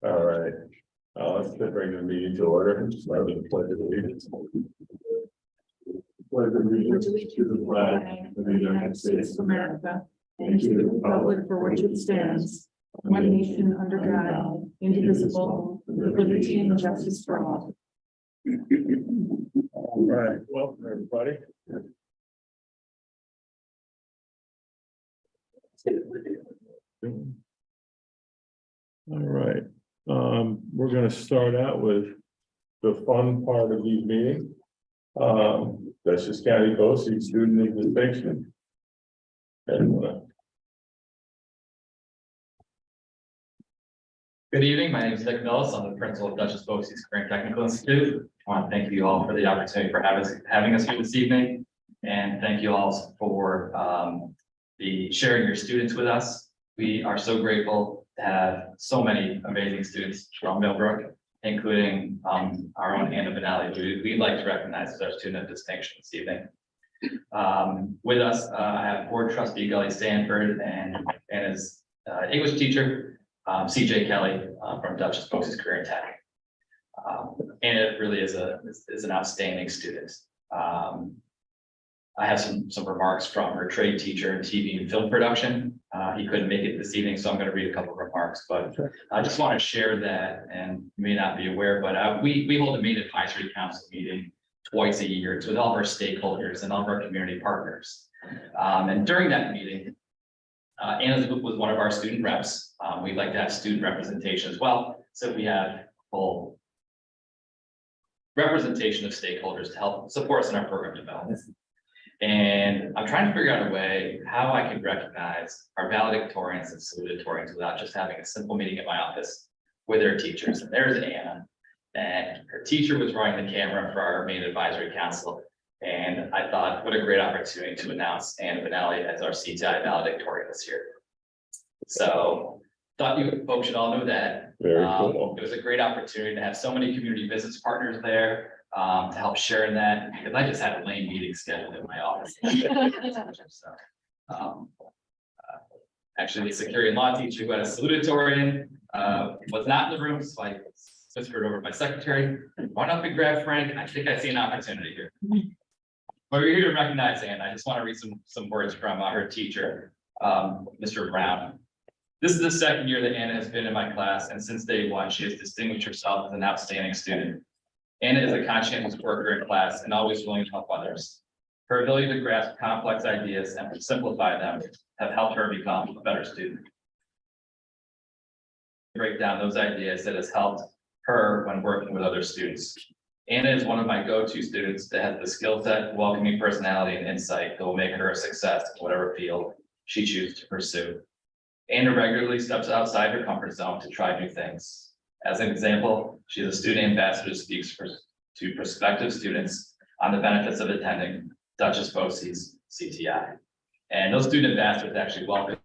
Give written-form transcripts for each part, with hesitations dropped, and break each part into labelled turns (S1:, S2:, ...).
S1: All right, let's bring the meeting to order. Start with the pledge of allegiance. Pledge allegiance to the flag of the United States of America and to the republic for which it stands, one nation under God, indivisible, with liberty and justice for all. All right, welcome everybody. All right, we're going to start out with the fun part of these meetings. Dutchess County BOCES Student of Distinction. And
S2: Good evening. My name is Nick Mills. I'm the principal of Dutchess BOCES Career and Technical Institute. I want to thank you all for the opportunity for having us here this evening, and thank you all for the sharing your students with us. We are so grateful to have so many amazing students from Millbrook, including our own Anna Benally, who we'd like to recognize as our student of distinction this evening. With us, I have board trustee Gully Stanford and his English teacher, CJ Kelly from Dutchess BOCES Career and Tech. Anna really is an outstanding student. I have some remarks from her trade teacher in TV and film production. He couldn't make it this evening, so I'm going to read a couple of remarks, but I just want to share that, and you may not be aware, but we hold a main advisory council meeting twice a year. It's with all of our stakeholders and all of our community partners. And during that meeting, Anna was one of our student reps. We'd like to have student representation as well, so we have full representation of stakeholders to help support us in our program development. And I'm trying to figure out a way how I can recognize our valedictorians and salutatorians without just having a simple meeting at my office with their teachers. And there's Anna, and her teacher was running the camera for our main advisory council. And I thought, what a great opportunity to announce Anna Benally as our CTI valedictorian this year. So thought you folks should all know that.
S1: very cool.
S2: It was a great opportunity to have so many community business partners there. To help share in that, because I just had a lame meeting scheduled in my office. So, actually, the security and law teacher who had a salutatorian was not in the room, so I whispered over to my secretary, "Why not we grab Frank? I think I see an opportunity here." But we're here to recognize Anna. I just want to read some words from her teacher, Mr. Brown. "This is the second year that Anna has been in my class, and since day one, she has distinguished herself as an outstanding student. Anna is a conscientious worker in class and always willing to help others. Her ability to grasp complex ideas and to simplify them have helped her become a better student. Break down those ideas that has helped her when working with other students. Anna is one of my go-to students that has the skill set, welcoming personality, and insight that will make her a success in whatever field she chooses to pursue. Anna regularly steps outside her comfort zone to try new things. As an example, she is a student ambassador who speaks to prospective students on the benefits of attending Dutchess BOCES CTI. And those student ambassadors actually welcome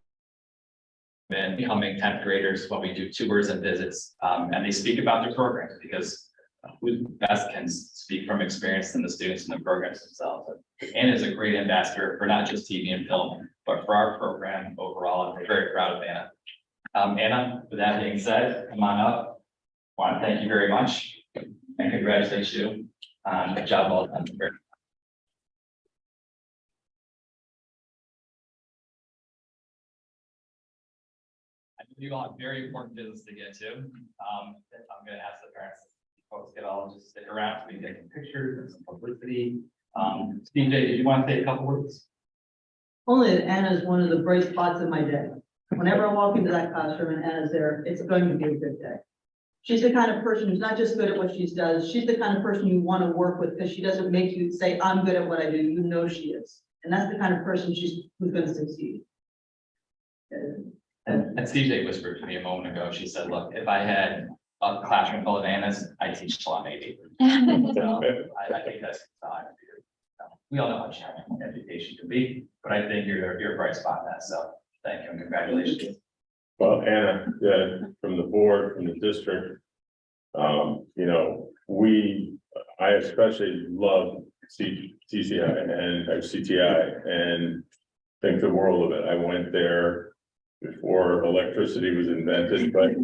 S2: and becoming 10th graders when we do tours and visits, and they speak about their programs, because who best can speak from experience than the students in the programs themselves. Anna is a great ambassador for not just TV and film, but for our program overall, and we're very proud of Anna. Anna, with that being said, come on up. I want to thank you very much and congratulate you on the job well done. I know you all have very important business to get to. I'm going to ask the parents, folks, get all just stick around so we can take pictures and some publicity. CJ, did you want to say a couple words?
S3: Only that Anna is one of the bright spots in my day. Whenever I walk into that classroom and Anna's there, it's going to be a good day. She's the kind of person who's not just good at what she does. She's the kind of person you want to work with, because she doesn't make you say, "I'm good at what I do." You know she is. And that's the kind of person who's going to succeed.
S2: And CJ whispered to me a moment ago. She said, "Look, if I had a classroom full of Annas, I teach Law maybe." So I think that's fine. We all know how challenging education can be, but I think you're a bright spot in that. So thank you and congratulations.
S1: Well, Anna, from the board, from the district, you know, I especially love CTI and think the world of it. I went there before electricity was invented, but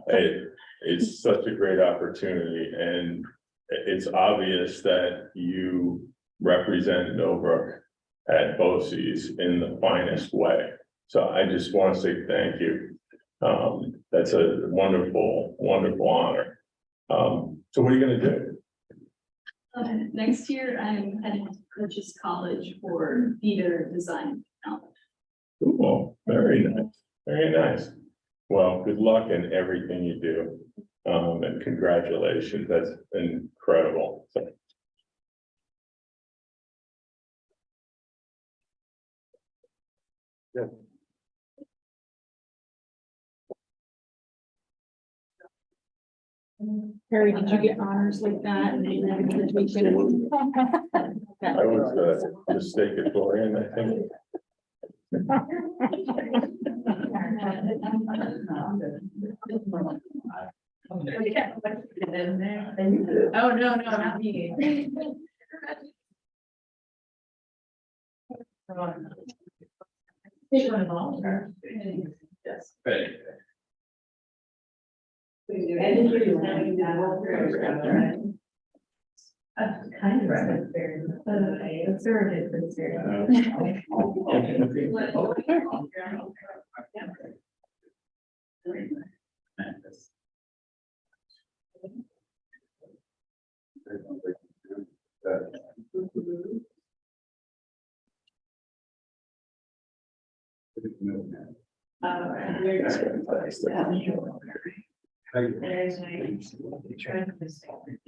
S1: hey, it's such a great opportunity, and it's obvious that you represent Millbrook at BOCES in the finest way. So I just want to say thank you. That's a wonderful, wonderful honor. So what are you gonna do?
S4: Next year, I'm heading to Purchase College for theater design.
S1: Cool, very nice, very nice. Well, good luck in everything you do. And congratulations, that's incredible. So,
S5: Harry, did you get honors like that?
S1: I was mistaken, I think.
S4: Oh, no, not me.
S3: Yes.
S2: Great.
S4: Kind of right. It's very good, it's very
S1: That's fantastic.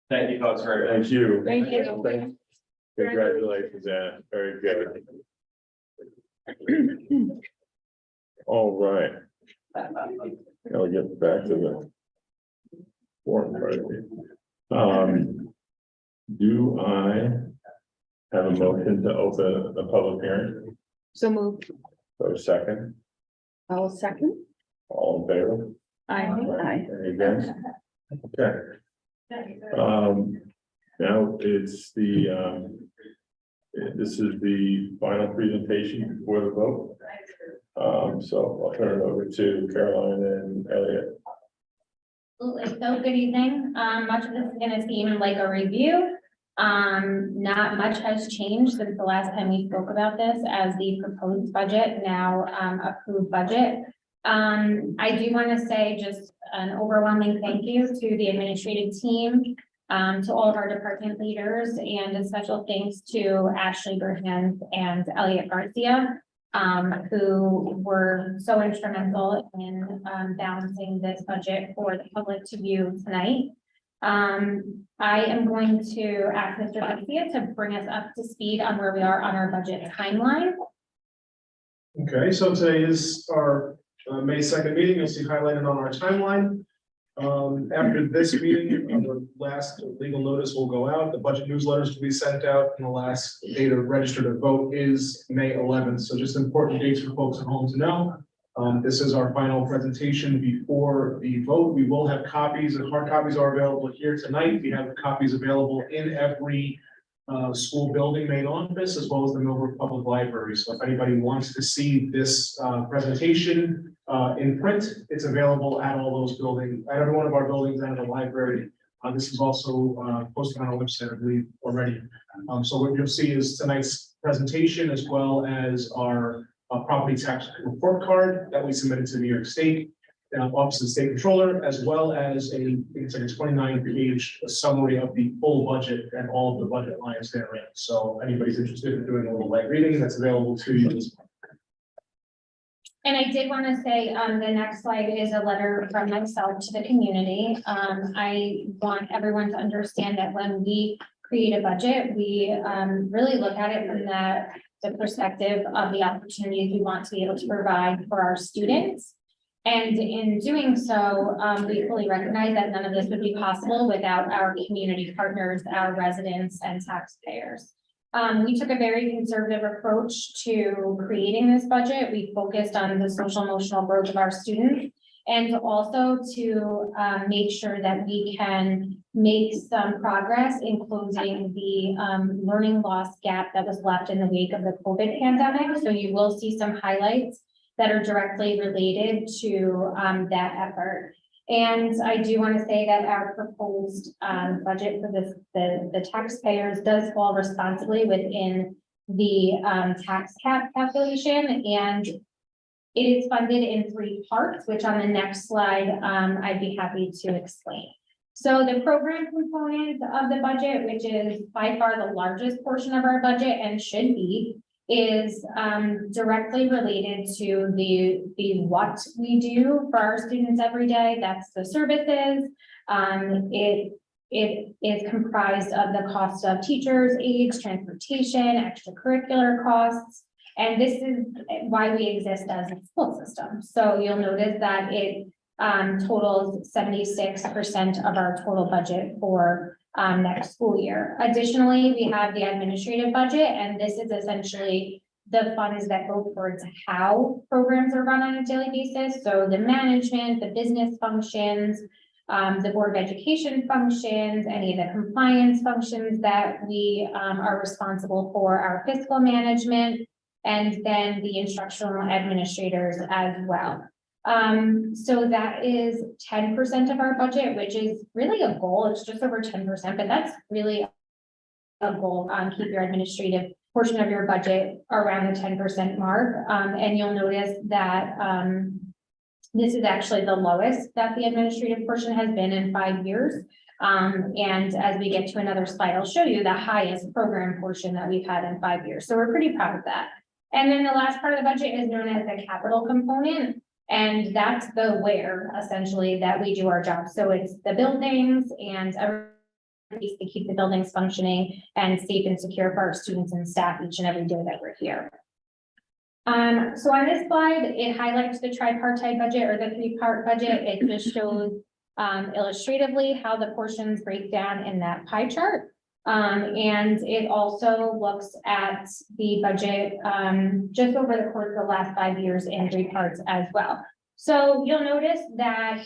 S2: Thank you folks for.
S1: Thank you.
S5: Thank you.
S1: Congratulations, Anna, very good. All right. Now we get back to the forum part of it. Do I have a motion to open a public hearing
S5: So moved.
S1: for a second?
S5: I'll second.
S1: All in favor?
S5: Aye.
S1: Any against? Okay. Now it's the, this is the final presentation before the vote. So I'll turn it over to Caroline and Elliot.
S6: So good evening. Much of this is gonna seem like a review. Not much has changed since the last time we spoke about this as the proposed budget, now approved budget. I do want to say just an overwhelming thank you to the administrative team, to all of our department leaders, and a special thanks to Ashley Burhans and Elliot Garcia, who were so instrumental in balancing this budget for the public to view tonight. I am going to ask Mr. Garcia to bring us up to speed on where we are on our budget timeline.
S7: Okay, so today is our May 2nd meeting. You'll see highlighted on our timeline. After this meeting, the last legal notice will go out. The budget newsletters will be sent out, and the last date to register to vote is May 11th. So just important dates for folks at home to know. This is our final presentation before the vote. We will have copies, and hard copies are available here tonight. We have copies available in every school building main office, as well as the Millbrook Public Library. So if anybody wants to see this presentation in print, it's available at all those buildings, at every one of our buildings and at the library. This is also posted on our website, I believe, already. So what you'll see is tonight's presentation, as well as our property tax report card that we submitted to New York State, Office of the State Controller, as well as I think it's like a 29-page summary of the full budget and all of the budget lines therein. So anybody's interested in doing a little light reading, that's available to you as well.
S6: And I did want to say, the next slide is a letter from myself to the community. I want everyone to understand that when we create a budget, we really look at it from the perspective of the opportunities we want to be able to provide for our students. And in doing so, we fully recognize that none of this would be possible without our community partners, our residents and taxpayers. We took a very conservative approach to creating this budget. We focused on the social emotional growth of our students, and also to make sure that we can make some progress in closing the learning loss gap that was left in the wake of the COVID pandemic. So you will see some highlights that are directly related to that effort. And I do want to say that our proposed budget for this, the taxpayers does fall responsibly within the tax cap calculation, and it is funded in 3 parts, which on the next slide, I'd be happy to explain. So the program component of the budget, which is by far the largest portion of our budget and should be, is directly related to the what we do for our students every day. That's the services. It is comprised of the cost of teachers, aides, transportation, extracurricular costs. And this is why we exist as a school system. So you'll notice that it totals 76% of our total budget for next school year. Additionally, we have the administrative budget, and this is essentially the funds that go towards how programs are run on a daily basis. So the management, the business functions, the Board of Education functions, any of the compliance functions that we are responsible for, our fiscal management, and then the instructional administrators as well. So that is 10% of our budget, which is really a goal. It's just over 10%, but that's really a goal. Keep your administrative portion of your budget around the 10% mark. And you'll notice that this is actually the lowest that the administrative portion has been in 5 years. And as we get to another slide, I'll show you the highest program portion that we've had in 5 years. So we're pretty proud of that. And then the last part of the budget is known as the capital component. And that's the where essentially that we do our job. So it's the buildings and everything to keep the buildings functioning and safe and secure for our students and staff each and every day that we're here. So on this slide, it highlights the tripartite budget or the 3-part budget. It just shows illustratively how the portions break down in that pie chart. And it also looks at the budget just over the course of the last 5 years in 3 parts as well. So you'll notice that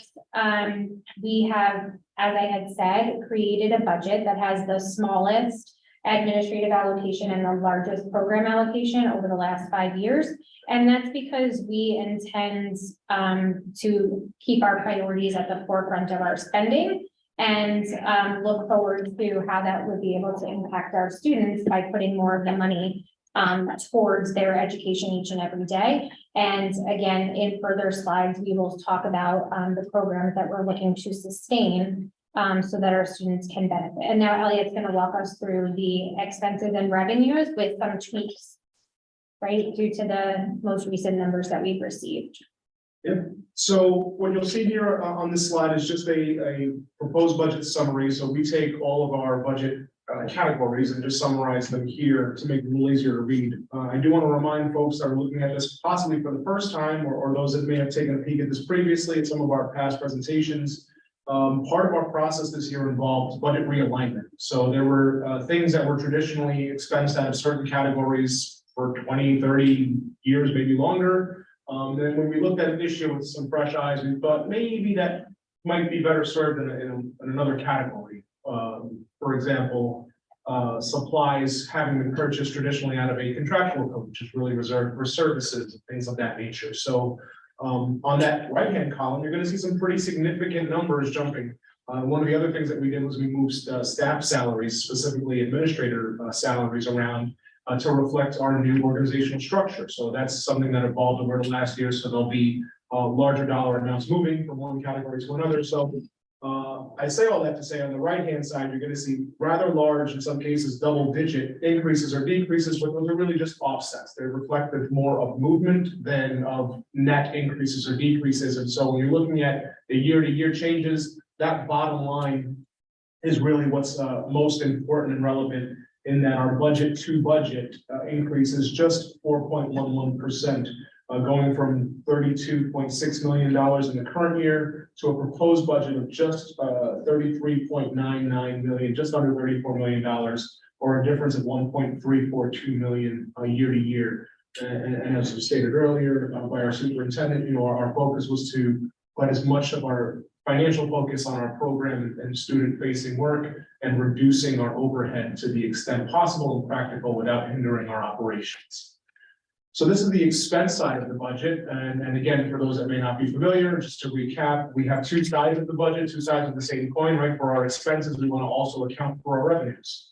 S6: we have, as I had said, created a budget that has the smallest administrative allocation and the largest program allocation over the last 5 years. And that's because we intend to keep our priorities at the forefront of our spending and look forward to how that would be able to impact our students by putting more of the money towards their education each and every day. And again, in further slides, we will talk about the programs that we're looking to sustain so that our students can benefit. And now Elliot's going to walk us through the expenses and revenues with some tweaks, right, due to the most recent numbers that we've received.
S7: Yep. So what you'll see here on this slide is just a proposed budget summary. So we take all of our budget categories and just summarize them here to make them easier to read. I do want to remind folks that are looking at this possibly for the first time, or those that may have taken a peek at this previously at some of our past presentations. Part of our process this year involved budget realignment. So there were things that were traditionally expensed out of certain categories for 20, 30 years, maybe longer. Then when we looked at it this year with some fresh eyes, we thought maybe that might be better served in another category. For example, supplies having been purchased traditionally out of a contractual code, which is really reserved for services and things of that nature. So on that right-hand column, you're going to see some pretty significant numbers jumping. One of the other things that we did was we moved staff salaries, specifically administrator salaries, around to reflect our new organizational structure. So that's something that evolved over the last year. So there'll be larger dollar amounts moving from one category to another. So I say all that to say on the right-hand side, you're going to see rather large, in some cases, double-digit increases or decreases, but those are really just offsets. They're reflective more of movement than of net increases or decreases. And so when you're looking at the year-to-year changes, that bottom line is really what's most important and relevant, in that our budget to budget increase is just 4.11%, going from $32.6 million in the current year to a proposed budget of just $33.99 million, just under $34 million, or a difference of $1.342 million year to year. And as we stated earlier by our superintendent, our focus was to put as much of our financial focus on our program and student-facing work and reducing our overhead to the extent possible and practical without hindering our operations. So this is the expense side of the budget, and again, for those that may not be familiar, just to recap, we have two sides of the budget, two sides of the same coin, right? For our expenses, we want to also account for our revenues.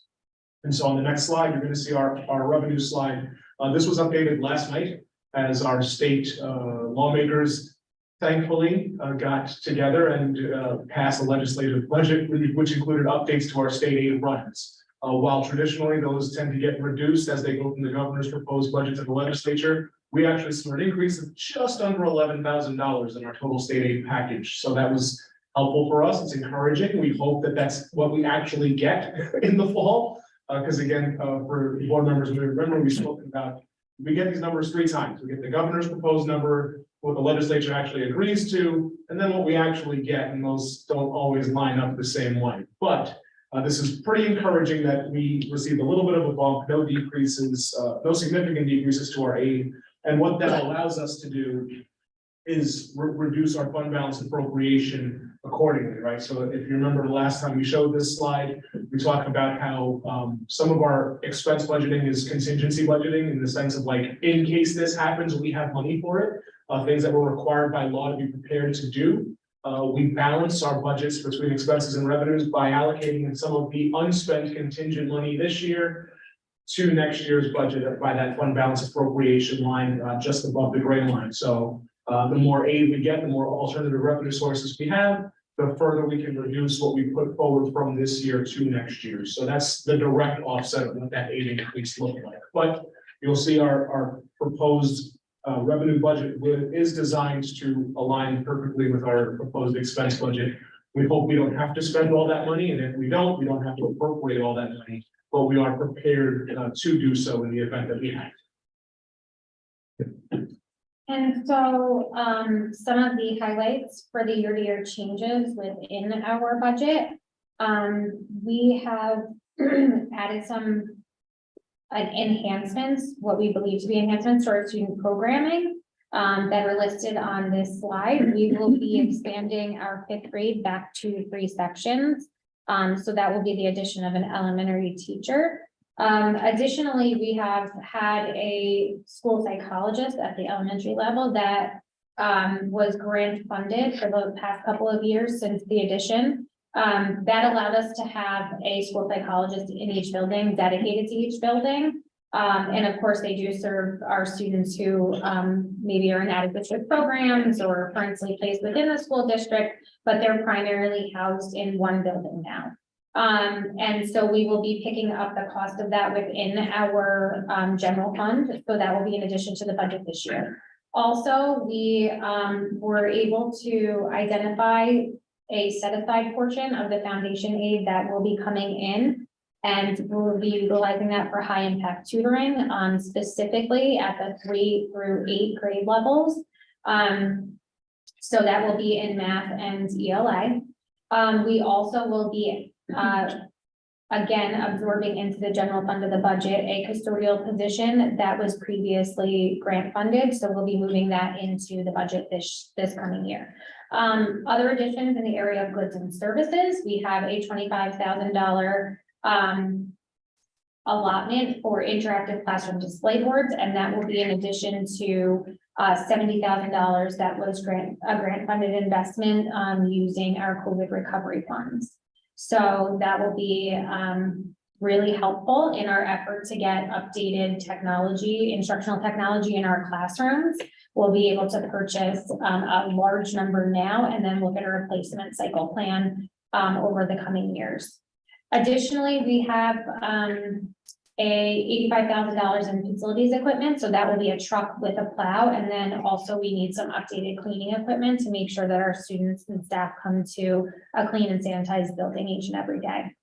S7: And so on the next slide, you're going to see our revenue slide. This was updated last night as our state lawmakers thankfully got together and passed a legislative budget, which included updates to our state aid runs. While traditionally those tend to get reduced as they go from the governor's proposed budget to the legislature, we actually saw an increase of just under $11,000 in our total state aid package. So that was helpful for us. It's encouraging. We hope that that's what we actually get in the fall. Because again, for board members, we remember we spoke about, we get these numbers 3 times. We get the governor's proposed number, what the legislature actually agrees to, and then what we actually get, and those don't always line up the same way. But this is pretty encouraging that we received a little bit of a bump, no decreases, no significant decreases to our aid. And what that allows us to do is reduce our fund balance appropriation accordingly, right? So if you remember the last time we showed this slide, we talked about how some of our expense budgeting is contingency budgeting in the sense of like, in case this happens, we have money for it. Things that were required by law to be prepared to do. We balance our budgets between expenses and revenues by allocating some of the unspent contingent money this year to next year's budget by that fund balance appropriation line just above the gray line. So the more aid we get, the more alternative revenue sources we have, the further we can reduce what we put forward from this year to next year. So that's the direct offset of what that aid increase looked like. But you'll see our proposed revenue budget is designed to align perfectly with our proposed expense budget. We hope we don't have to spend all that money, and if we don't have to appropriate all that money, but we are prepared to do so in the event that we have.
S6: And so, some of the highlights for the year-to-year changes within our budget. We have added some enhancements, what we believe to be enhancements to our student programming, that are listed on this slide. We will be expanding our 5th grade back to 3 sections. So that will be the addition of an elementary teacher. Additionally, we have had a school psychologist at the elementary level that was grant funded for the past couple of years since the addition. That allowed us to have a school psychologist in each building, dedicated to each building. And of course, they do serve our students who maybe are inadequate with programs or currently placed within the school district, but they're primarily housed in one building now. And so we will be picking up the cost of that within our general fund. So that will be in addition to the budget this year. Also, we were able to identify a set aside portion of the foundation aid that will be coming in. And we'll be utilizing that for high impact tutoring, specifically at the 3 through 8 grade levels. So that will be in math and ELA. We also will be again absorbing into the general fund of the budget a custodial position that was previously grant funded. So we'll be moving that into the budget this coming year. Other additions in the area of goods and services, we have a $25,000 allotment for interactive classroom display boards, and that will be in addition to $70,000 that was a grant funded investment using our COVID recovery funds. So that will be really helpful in our effort to get updated technology, instructional technology in our classrooms. We'll be able to purchase a large number now and then look at a replacement cycle plan over the coming years. Additionally, we have $85,000 in facilities equipment. So that will be a truck with a plow. And then also we need some updated cleaning equipment to make sure that our students and staff come to a clean and sanitized building each and every day.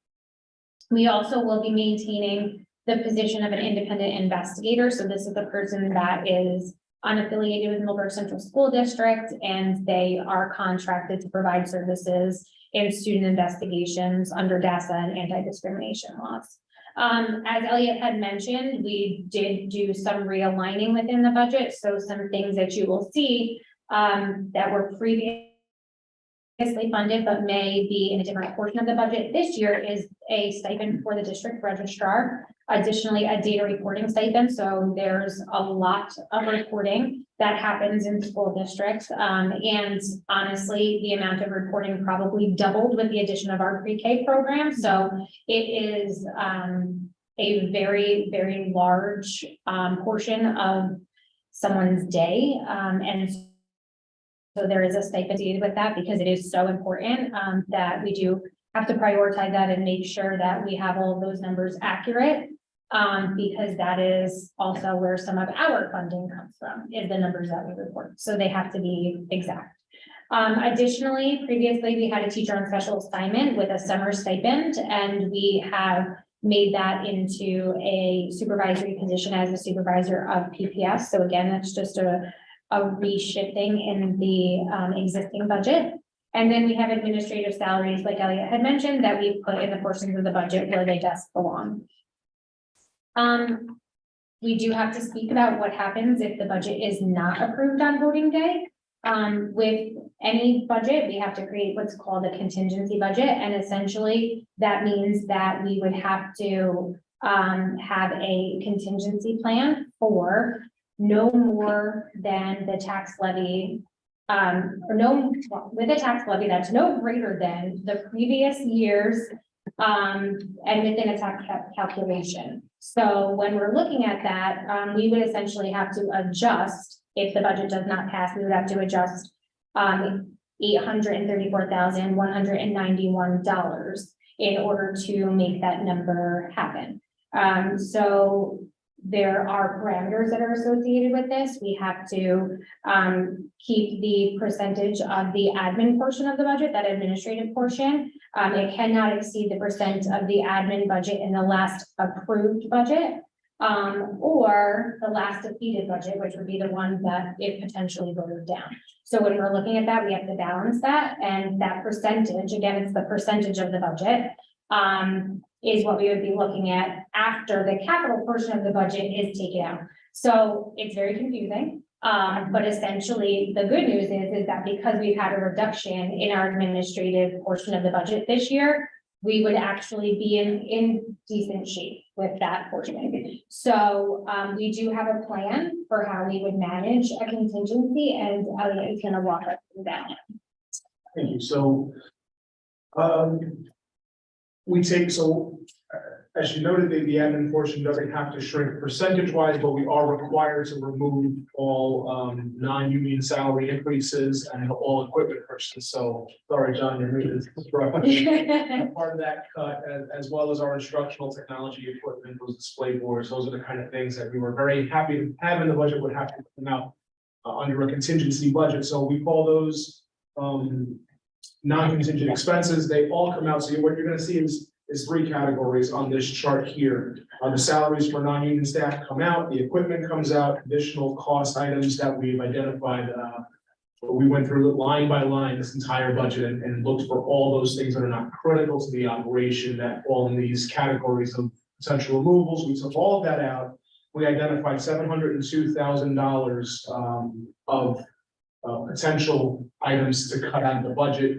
S6: We also will be maintaining the position of an independent investigator. So this is the person that is unaffiliated with Millburg Central School District, and they are contracted to provide services in student investigations under DASA and anti-discrimination laws. As Elliot had mentioned, we did do some realigning within the budget. So some things that you will see that were previously funded but may be in a different portion of the budget this year is a stipend for the district registrar. Additionally, a data reporting stipend, so there's a lot of reporting that happens in school districts. And honestly, the amount of reporting probably doubled with the addition of our pre-K program, so it is a very, very large portion of someone's day, and so there is a stipend associated with that because it is so important that we do have to prioritize that and make sure that we have all of those numbers accurate. Because that is also where some of our funding comes from, is the numbers that we report. So they have to be exact. Additionally, previously we had a teacher on special assignment with a summer stipend, and we have made that into a supervisory position as a supervisor of PPS. So again, that's just a reshifting in the existing budget. And then we have administrative salaries, like Elliot had mentioned, that we put in the portions of the budget where they just belong. We do have to speak about what happens if the budget is not approved on voting day. With any budget, we have to create what's called a contingency budget, and essentially that means that we would have to have a contingency plan for no more than the tax levy, with a tax levy that's no greater than the previous year's and within a tax calculation. So when we're looking at that, we would essentially have to adjust, if the budget does not pass, we would have to adjust $834,191 in order to make that number happen. So there are parameters that are associated with this. We have to keep the percentage of the admin portion of the budget, that administrative portion. It cannot exceed the percent of the admin budget in the last approved budget, or the last defeated budget, which would be the one that it potentially voted down. So when we're looking at that, we have to balance that, and that percentage, again, it's the percentage of the budget, is what we would be looking at after the capital portion of the budget is taken out. So it's very confusing. But essentially, the good news is that because we've had a reduction in our administrative portion of the budget this year, we would actually be in decent shape with that portion. So we do have a plan for how we would manage a contingency, and Elliot is gonna walk us through that.
S7: Thank you. So, as you noted, the admin portion doesn't have to shrink percentage wise, but we are required to remove all non-union salary increases and all equipment purchases. So, sorry, John, you're moving this. Part of that cut, as well as our instructional technology equipment, those display boards, those are the kind of things that we were very happy to have in the budget, would have to come out under a contingency budget. So we call those non-contingent expenses. They all come out. So what you're going to see is three categories on this chart here. The salaries for non-union staff come out, the equipment comes out, additional cost items that we've identified. We went through line by line this entire budget and looked for all those things that are not critical to the operation that fall in these categories of potential removals. We took all of that out. We identified $702,000 of potential items to cut out of the budget.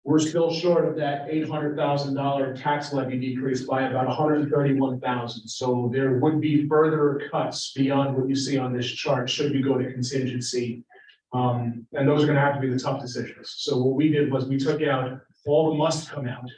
S7: We're still short of that $800,000 tax levy decrease by about $131,000. So there would be further cuts beyond what you see on this chart should we go to contingency. And those are going to have to be the tough decisions. So what we did was we took out all the must come out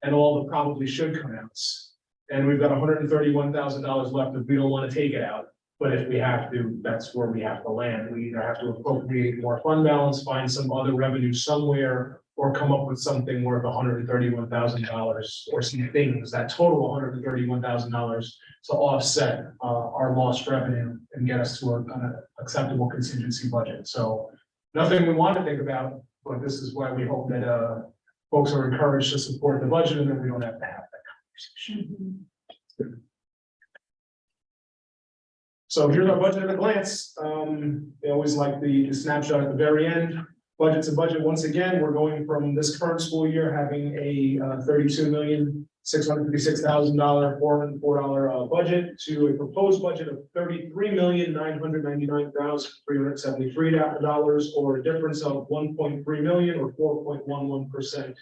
S7: and all the probably should come outs. And we've got $131,000 left if we don't want to take it out. But if we have to, that's where we have to land. We either have to appropriate more fund balance, find some other revenue somewhere, or come up with something worth $131,000 or some things that total $131,000 to offset our lost revenue and get us to an acceptable contingency budget. So nothing we want to think about, but this is why we hope that folks are encouraged to support the budget, and then we don't have to have that conversation. So here's our budget at a glance. They always like the snapshot at the very end. Budget's a budget. Once again, we're going from this current school year having a $32,656,000 $404 budget to a proposed budget of $33,999,373, or a difference of $1.3 million or 4.11%.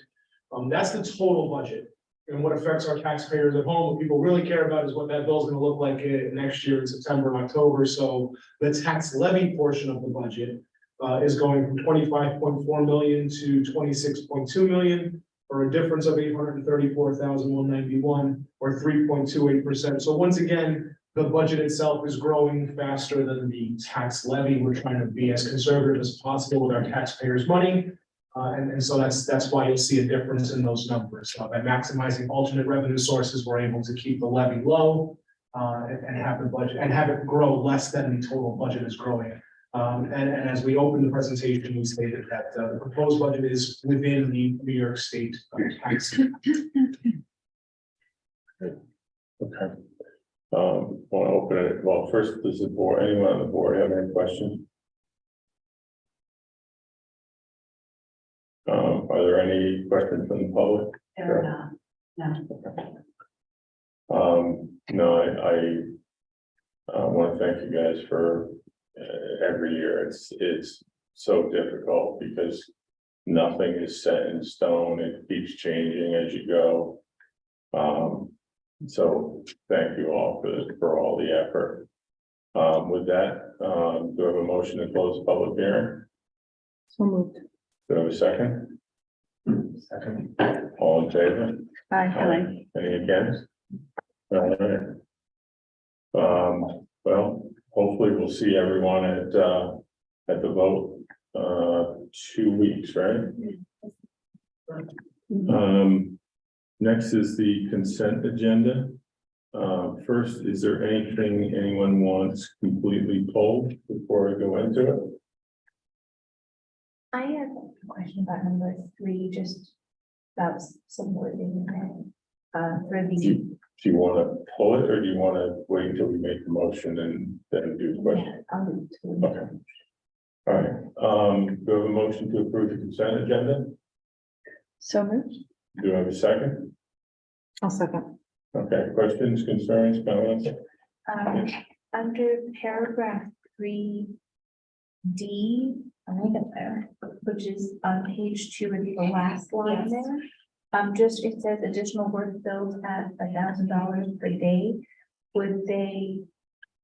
S7: That's the total budget. and what affects our taxpayers at home. What people really care about is what that bill is gonna look like next year in September and October. So the tax levy portion of the budget is going from 25.4 million to 26.2 million, or a difference of 834,191, or 3.28%. So once again, the budget itself is growing faster than the tax levy. We're trying to be as conservative as possible with our taxpayers' money. And so that's why you'll see a difference in those numbers. By maximizing alternate revenue sources, we're able to keep the levy low and have the budget and have it grow less than the total budget is growing. And as we opened the presentation, we stated that the proposed budget is within the New York State tax.
S1: Okay. Want to open it, well, first, does the board, anyone on the board have any questions? Are there any questions from the public?
S3: There are not.
S1: No, I want to thank you guys for every year. It's so difficult because nothing is set in stone. It keeps changing as you go. So thank you all for all the effort. With that, do I have a motion to close the public hearing?
S5: So moved.
S1: Do I have a second? Second. All in favor?
S5: Aye.
S1: Any against? All right. Well, hopefully we'll see everyone at the vote, 2 weeks, right? Next is the consent agenda. First, is there anything anyone wants completely pulled before I go into it?
S8: I have a question about number 3, just about some wording there. For
S1: Do
S8: the,
S1: you want to pull it, or do you want to wait until we make the motion and then do the question?
S8: yeah, I'll leave it to you.
S1: Okay. All right, do I have a motion to approve the consent agenda?
S5: So moved.
S1: Do I have a second?
S5: I'll second.
S1: Okay, questions, concerns, comments?
S8: Under paragraph 3D, I'll make it there, which is on page 2 of the last line
S6: Yes.
S8: there. Just, it says additional work billed at $1,000 per day. Would they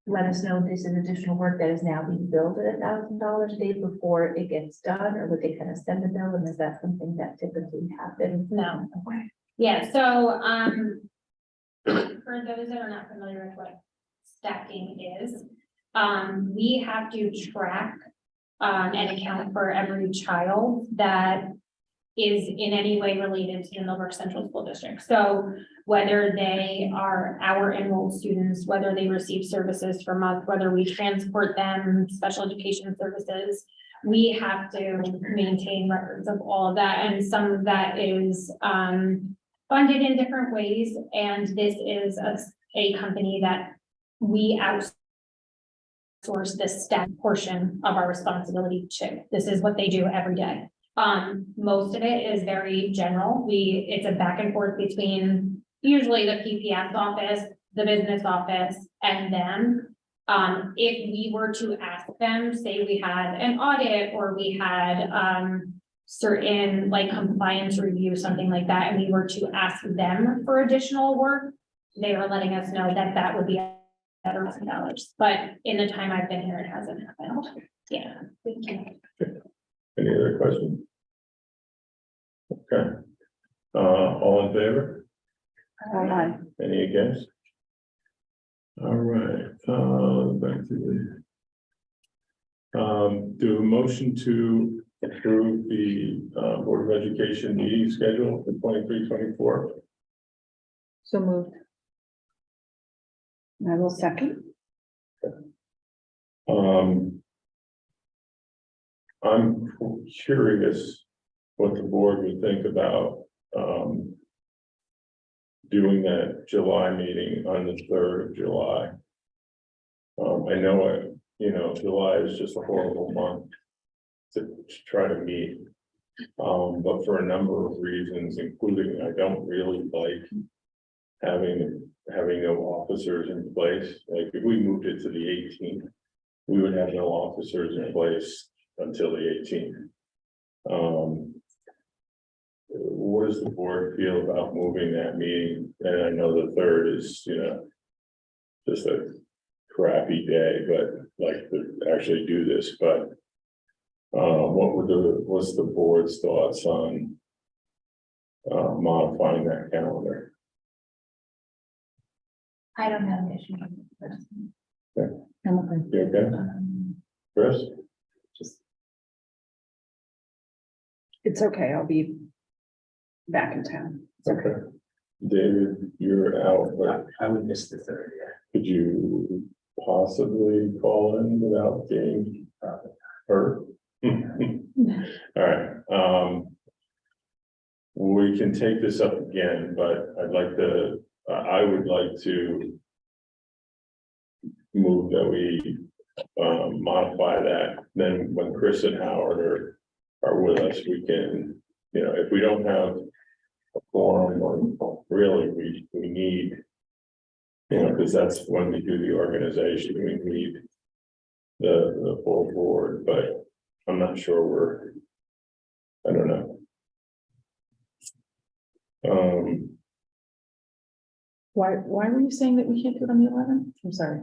S8: let us know this is additional work that is now being billed at $1,000 a day before it gets done, or would they kind of send the bill, and is that something that typically happens?
S6: No.
S8: Okay.
S6: Yeah, so, for those that are not familiar with what stacking is, we have to track and account for every child that is in any way related to the Millbrook Central School District. So whether they are our enrolled students, whether they receive services from us, whether we transport them, special education services, we have to maintain records of all of that. And some of that is funded in different ways. And this is a company that we outsource the staff portion of our responsibility to. This is what they do every day. Most of it is very general. It's a back and forth between usually the PPS office, the business office, and them. If we were to ask them, say we had an audit or we had certain like compliance review, something like that, and we were to ask them for additional work, they were letting us know that that would be $1,000. But in the time I've been here, it hasn't happened. Yeah. Thank you.
S1: Any other questions? Okay. All in favor?
S5: Aye.
S1: Any against? All right, back to the. Do a motion to approve the Board of Education meeting schedule for 23-24.
S5: So moved. I will second.
S1: I'm curious what the board would think about doing that July meeting on the 3rd of July. I know July is just a horrible month to try to meet. But for a number of reasons, including I don't really like having no officers in place. Like if we moved it to the 18th, we would have no officers in place until the 18th. what does the board feel about moving that meeting? And I know the third is, just a crappy day, but like to actually do this, but what's the board's thoughts on modifying that calendar?
S8: I don't have an issue.
S5: I'm okay.
S1: You okay, Chris?
S5: It's okay, I'll be back in town.
S1: Okay. David, you're out, but
S9: I would miss the third,
S1: could you possibly call in without being hurt? All right, we can take this up again, but I would like to move that we modify that, then when Chris and Howard are with us, we can, if we don't have a quorum, or really, we need, because that's when we do the organization, we need the full board, but I'm not sure I don't know.
S5: Why were you saying that we can't do it on the 11th? I'm sorry.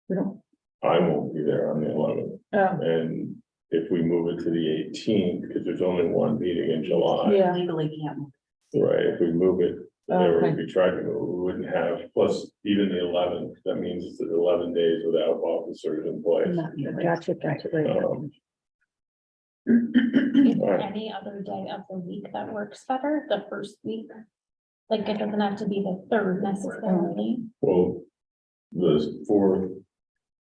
S5: We don't.
S1: I won't be there on the 11th,
S5: Oh,
S1: and if we move it to the 18th, because there's only one meeting in July.
S5: yeah.
S3: Legally can't.
S1: Right, if we move it,
S5: Oh,
S1: or
S5: okay.
S1: if we tried to move, we wouldn't have, plus even the 11th, that means it's 11 days without officers in place.
S5: Gotcha, right.
S1: Um,
S6: Is there
S1: Alright.
S6: any other day of the week that works better, the first week? Like, it doesn't have to be the third necessarily.
S1: Well, the fourth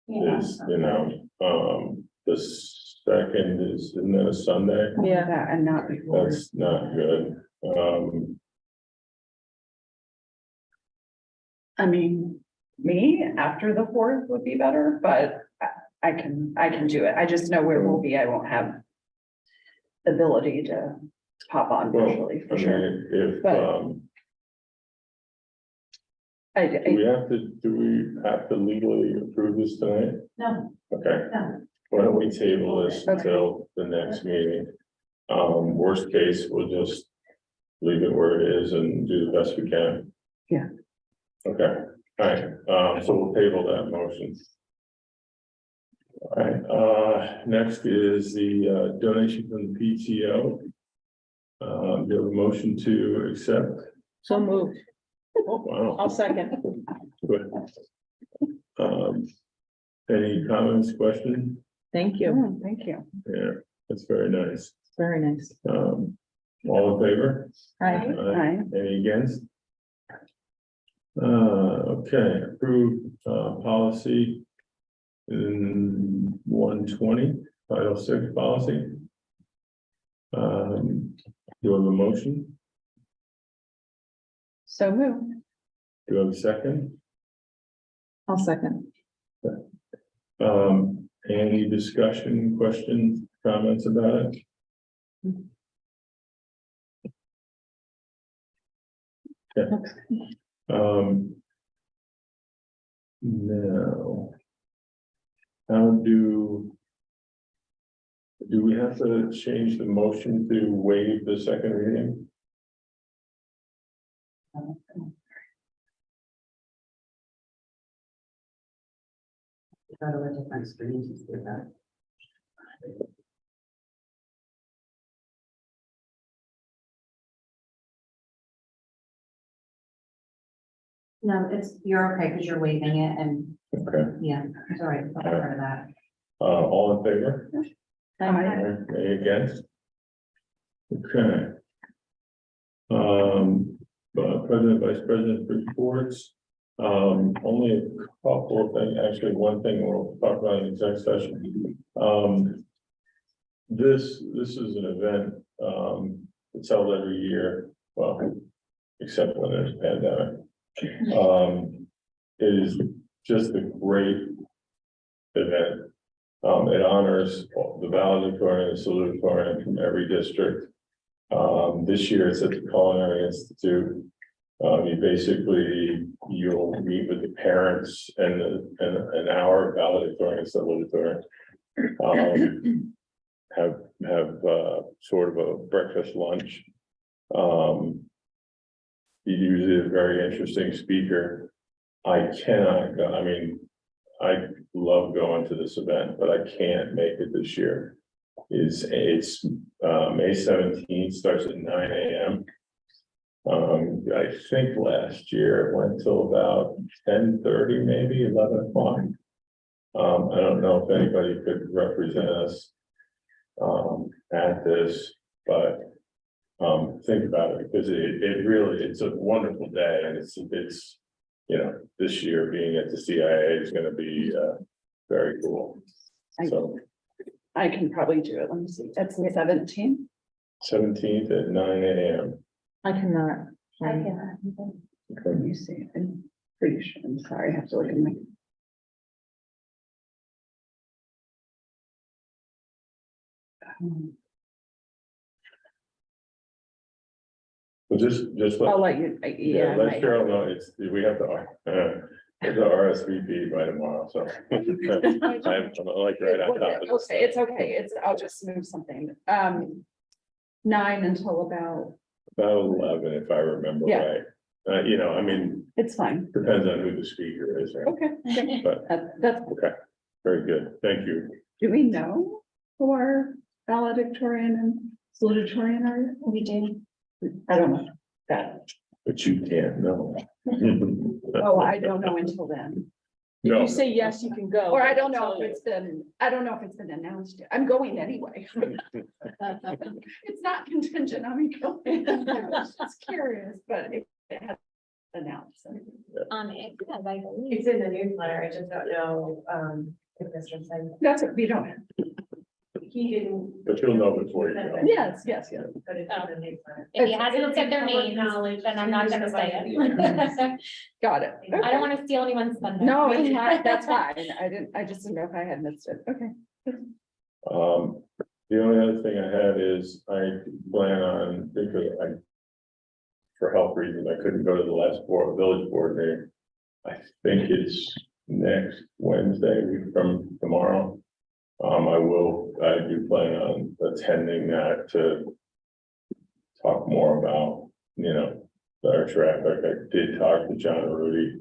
S6: Yeah.
S1: is, the second isn't that a Sunday?
S5: Yeah, and not before.
S1: That's not good.
S10: I mean, me after the 4th would be better, but I can do it. I just know where we'll be. I won't have the ability to pop on
S1: Well,
S10: virtually
S1: I
S10: for sure.
S1: mean, if,
S10: But-
S1: do we have to legally approve this tonight?
S3: No,
S1: Okay.
S3: no.
S1: Why don't we table this
S5: Okay.
S1: until the next meeting? Worst case, we'll just leave it where it is and do the best we can.
S5: Yeah.
S1: Okay, all right, so we'll table that motion. All right, next is the donation from the PTO. Do you have a motion to accept?
S5: So moved.
S1: Wow.
S5: I'll second.
S1: Good. Any comments, questions?
S5: Thank you.
S10: Oh, thank you.
S1: Yeah, that's very nice.
S5: Very nice.
S1: All in favor?
S5: Hi.
S10: Aye.
S1: Any against? Okay, approved, policy in 120, Title 6 policy. Do you have a motion?
S10: So moved.
S1: Do you have a second?
S5: I'll second.
S1: Any discussion, questions, comments about it? Yeah. No. How do we have to change the motion to waive the second reading?
S3: Go to a different screen to do that. No, you're okay, because you're waiving it, and,
S1: Okay,
S3: yeah, it's all right, I'll part of that.
S1: all in favor?
S10: Aye.
S1: Any against? Okay. President, Vice President reports, only a couple of things, actually, one thing we'll talk about in exec session. This is an event, it's held every year, well, except when there's a pandemic. It is just a great event. It honors the valedictorian and salutatorian from every district. This year it's at the Culinary Institute. You'll meet with the parents and an hour valedictorian and salutatorian. Have sort of a breakfast lunch. He's usually a very interesting speaker. I cannot go, I mean, I love going to this event, but I can't make it this year. It's May 17th, starts at 9 AM. I think last year it went till about 10:30, maybe 11 o'clock. I don't know if anybody could represent us at this, but think about it, because it really, it's a wonderful day, and it's, you know, this year being at the CIA is gonna be very cool. So
S10: I can probably do it. Let me see. That's the 17th.
S1: 17th at 9 AM.
S5: I cannot.
S10: Let me see. I'm pretty sure. I'm sorry. I have to look at my.
S1: Well, just
S10: I'll
S1: let,
S10: let you,
S1: yeah,
S10: yeah.
S1: let
S10: I might-
S1: Cheryl know, we have to, it's a RSVP by tomorrow, so. I'm like right on top of this.
S10: Okay, it's okay. I'll just move something. 9 until about,
S1: About 11, if I remember
S10: Yeah.
S1: right. You know, I mean,
S10: it's fine.
S1: depends on who the speaker is, right?
S10: Okay,
S1: But,
S10: that's,
S1: okay, very good, thank you.
S10: do we know who our valedictorian and salutatorian are?
S6: We do.
S10: I don't know that.
S1: But you can't know.
S10: Oh, I don't know until then.
S5: If
S1: No,
S5: you say yes, you can go.
S10: Or I don't know if it's been, I don't know if it's been announced yet. I'm going anyway. It's not contingent on me going. I was just curious, but it has announced.
S6: It does, I believe.
S9: It's in the newsletter, I just don't know, if Mr. said,
S10: That's what we don't have.
S9: he didn't.
S1: but you'll know before you go.
S10: Yes, yes, yes.
S9: But it's in the newsletter.
S6: If he hasn't said their
S9: Public
S6: names,
S9: knowledge,
S6: then I'm not gonna say it.
S10: Got it.
S6: I don't wanna steal anyone's thunder.
S10: No, it's fine. That's fine. I just didn't know if I had missed it. Okay.
S1: The only other thing I had is I plan on, because for health reasons, I couldn't go to the last village board meeting. I think it's next Wednesday, week from tomorrow. I do plan on attending that to talk more about, you know, our traffic. I did talk to John Rudy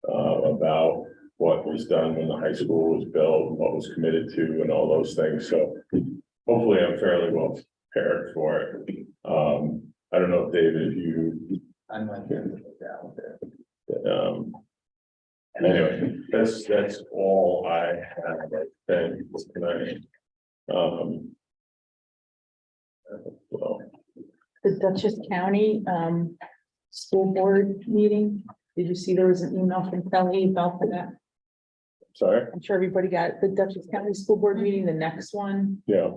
S1: about what was done when the high school was built, what was committed to, and all those things. So hopefully I'm fairly well prepared for it. I don't know, David, if you.
S2: I'm like,
S1: Anyway, that's all I have, I think, tonight. Well,
S5: The Dutchess County, school board meeting. Did you see there was an email from Kelly about that?
S1: sorry,
S5: I'm sure everybody got it. The Dutchess County School Board meeting, the next one.
S1: yeah,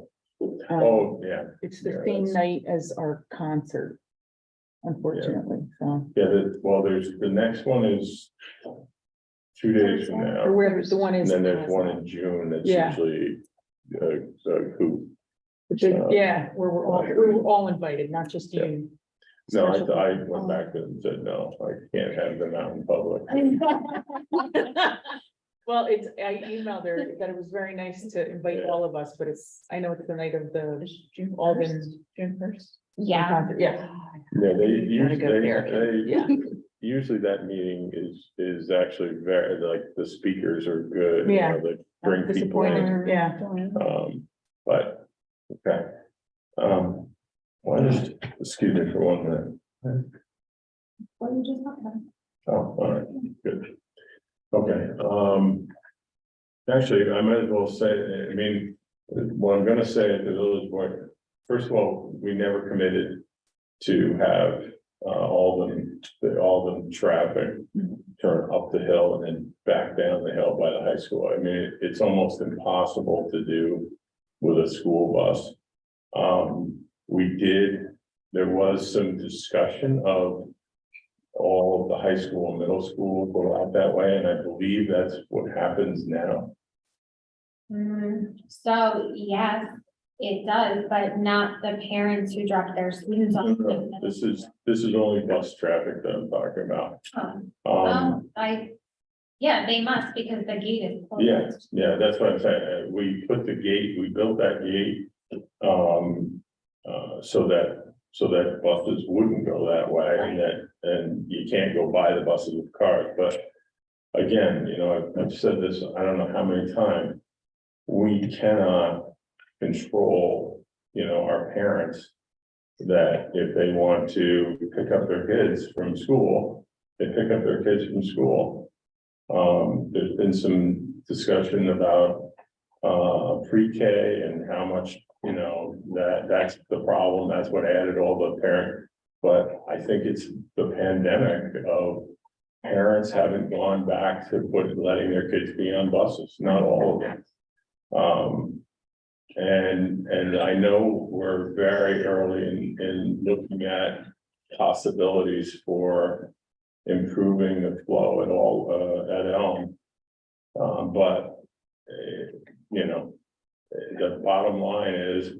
S1: oh, yeah,
S5: It's the
S1: Yeah,
S5: same
S1: that's-
S5: night as our concert. Unfortunately, so,
S1: yeah, well, the next one is 2 days from now.
S5: or wherever the one
S1: And
S5: is.
S1: then there's one in June that's
S5: Yeah.
S1: usually, who,
S5: Yeah, where we were all invited, not just you.
S1: no,
S5: Special-
S1: I went back and said, no, I can't have them out in public.
S5: Well, I emailed her that it was very nice to invite all of us, but I know it's the night of the Alden.
S10: June 1st.
S6: Yeah,
S5: Yeah,
S1: Yeah, they
S10: Gotta go there.
S1: usually that meeting is actually very, like, the speakers are good. you
S5: Yeah.
S1: know, They bring people in,
S5: disappointed, yeah.
S1: but, okay. Excuse me for 1 minute.
S6: what you just talked about.
S1: Oh, all right, good. Okay, actually, I might as well say, I mean, what I'm gonna say at the village board, first of all, we never committed to have Alden traffic turn up the hill and then back down the hill by the high school. I mean, it's almost impossible to do with a school bus. There was some discussion of all of the high school and middle school go out that way, and I believe that's what happens now.
S6: So, yes, it does, but not the parents who drop their students off.
S1: This is only bus traffic that I'm talking about.
S6: Yeah, they must because the gate is closed.
S1: Yeah, that's what I'm saying. We built that gate, so that so that buses wouldn't go that way, and you can't go by the buses with cars, but again, you know, I've said this, I don't know how many times, we cannot control, you know, our parents, that if they want to pick up their kids from school, they pick up their kids from school. There's been some discussion about pre-K and how much, you know, that's the problem, that's what added all the parent. But I think it's the pandemic of parents haven't gone back to letting their kids be on buses, not all of them. And I know we're very early in looking at possibilities for improving the flow at all, at Elm. But, you know, the bottom line is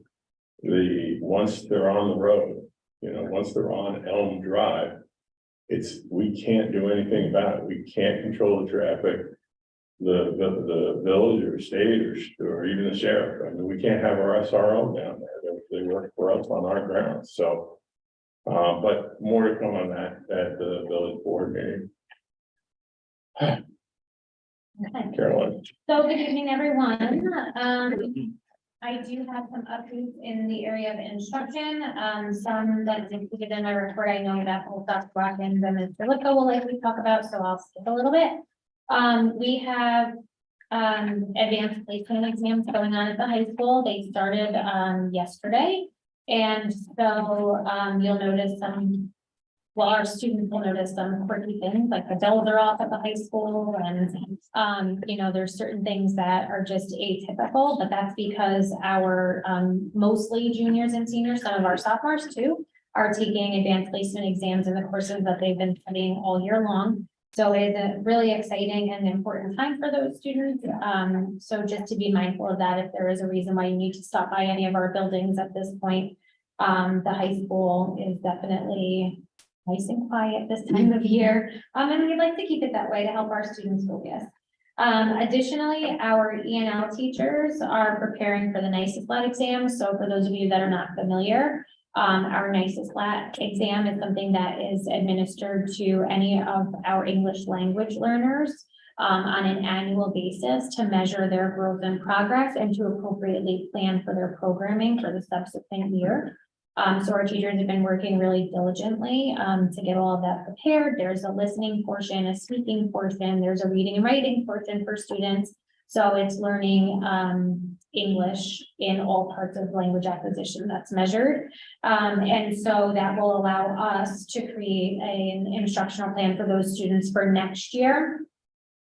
S1: once they're on the road, you know, once they're on Elm Drive, we can't do anything about it. We can't control the traffic. The village or state or even the sheriff, I mean, we can't have our SRO down there. They work for us on our grounds, so. But more to come on that at the village board meeting.
S6: Okay.
S1: Caroline.
S6: So good evening, everyone. I do have some updates in the area of instruction, some that is included in my report. I know that both Dr. Watkins and Ms. Filippo will likely talk about, so I'll skip a little bit. We have advanced placement exams going on at the high school. They started yesterday. And so you'll notice our students will notice some quirky things, like the bells are off at the high school, and you know, there's certain things that are just atypical, but that's because our mostly juniors and seniors, some of our sophomores too, are taking advanced placement exams in the courses that they've been studying all year long. So it's a really exciting and important time for those students. So just to be mindful of that, if there is a reason why you need to stop by any of our buildings at this point, the high school is definitely nice and quiet this time of year. And we'd like to keep it that way to help our students focus. Additionally, our ENL teachers are preparing for the NICESLAT exam. So for those of you that are not familiar, our NICESLAT exam is something that is administered to any of our English language learners on an annual basis to measure their growth and progress and to appropriately plan for their programming for the subsequent year. So our teachers have been working really diligently to get all of that prepared. There's a listening portion, a speaking portion, there's a reading and writing portion for students. So it's learning English in all parts of language acquisition that's measured. And so that will allow us to create an instructional plan for those students for next year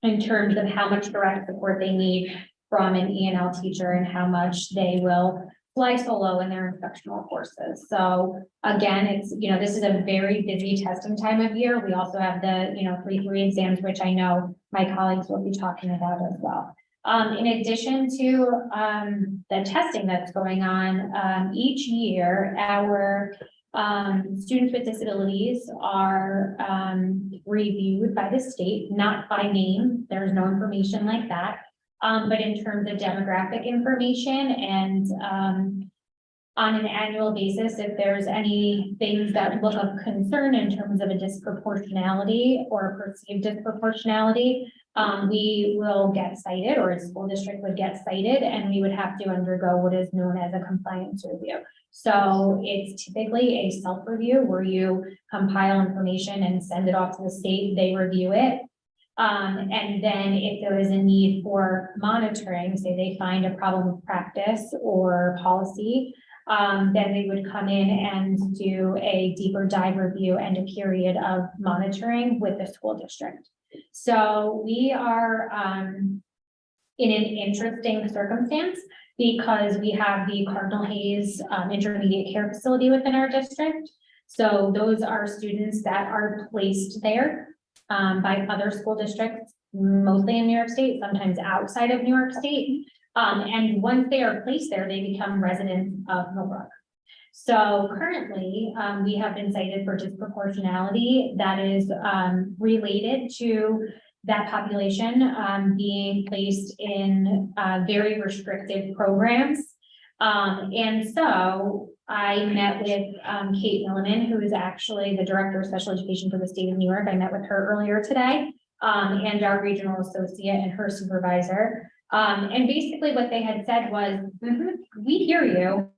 S6: in terms of how much direct support they need from an ENL teacher and how much they will fly solo in their instructional courses. So again, it's, you know, this is a very busy testing time of year. We also have the, you know, 3-3 exams, which I know my colleagues will be talking about as well. In addition to the testing that's going on, each year, our students with disabilities are reviewed by the state, not by name. There's no information like that. But in terms of demographic information and on an annual basis, if there's any things that look of concern in terms of a disproportionality or a perceived disproportionality, we will get cited, or a school district would get cited, and we would have to undergo what is known as a compliance review. So it's typically a self-review where you compile information and send it off to the state, they review it. And then if there is a need for monitoring, say they find a problem with practice or policy, then they would come in and do a deeper dive review and a period of monitoring with the school district. So we are in an interesting circumstance because we have the Cardinal Hayes intermediate care facility within our district. So those are students that are placed there by other school districts, mostly in New York State, sometimes outside of New York State. And once they are placed there, they become residents of Millbrook. So currently, we have been cited for disproportionality that is related to that population being placed in very restrictive programs. And so I met with Kate Milliman, who is actually the Director of Special Education for the state of New York. I met with her earlier today, and our regional associate and her supervisor. And basically what they had said was, we hear you,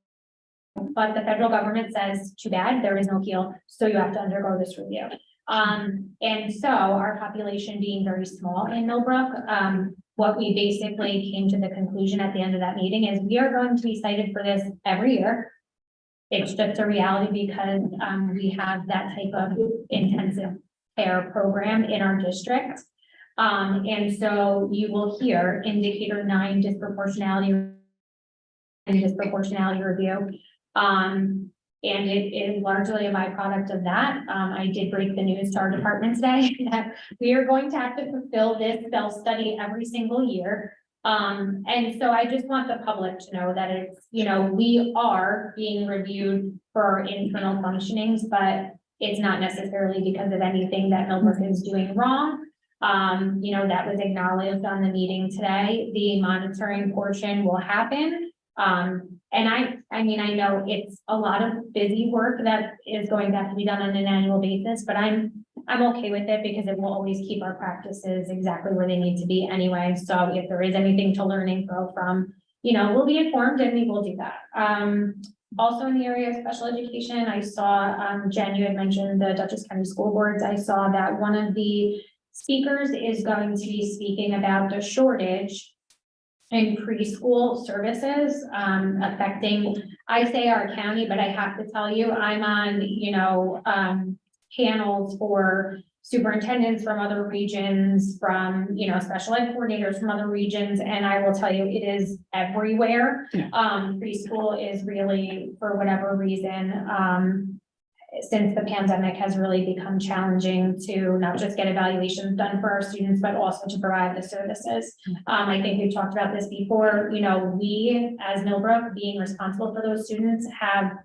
S6: but the federal government says, too bad, there is no appeal, so you have to undergo this review. And so our population being very small in Millbrook, what we basically came to the conclusion at the end of that meeting is we are going to be cited for this every year. It's just a reality because we have that type of intensive care program in our district. And so you will hear indicator 9 disproportionality review. And it is largely a byproduct of that. I did break the news to our department today that we are going to have to fulfill this self-study every single year. And so I just want the public to know that it's, we are being reviewed for our internal functionings, but it's not necessarily because of anything that Millbrook is doing wrong. That was acknowledged on the meeting today. The monitoring portion will happen. And I know it's a lot of busy work that is going to have to be done on an annual basis, but I'm okay with it because it will always keep our practices exactly where they need to be anyway. So if there is anything to learn and grow from, we'll be informed and we will do that. Also in the area of special education, I saw, Jen, you had mentioned the Dutchess County School Boards. I saw that one of the speakers is going to be speaking about the shortage in preschool services, affecting, I say our county, but I have to tell you, I'm on, panels for superintendents from other regions, from, special ed coordinators from other regions, and I will tell you, it is everywhere. Preschool is really, for whatever reason, since the pandemic has really become challenging to not just get evaluations done for our students, but also to provide the services. I think we've talked about this before, we as Millbrook being responsible for those students have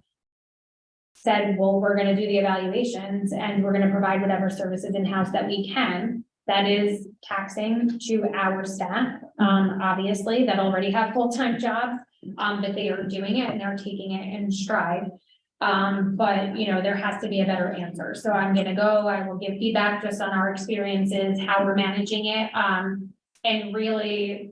S6: said, well, we're going to do the evaluations and we're going to provide whatever services in-house that we can. That is taxing to our staff, obviously, that already have full-time jobs, but they are doing it and they're taking it in stride. But there has to be a better answer. So I'm going to go, I will give feedback just on our experiences, how we're managing it, and really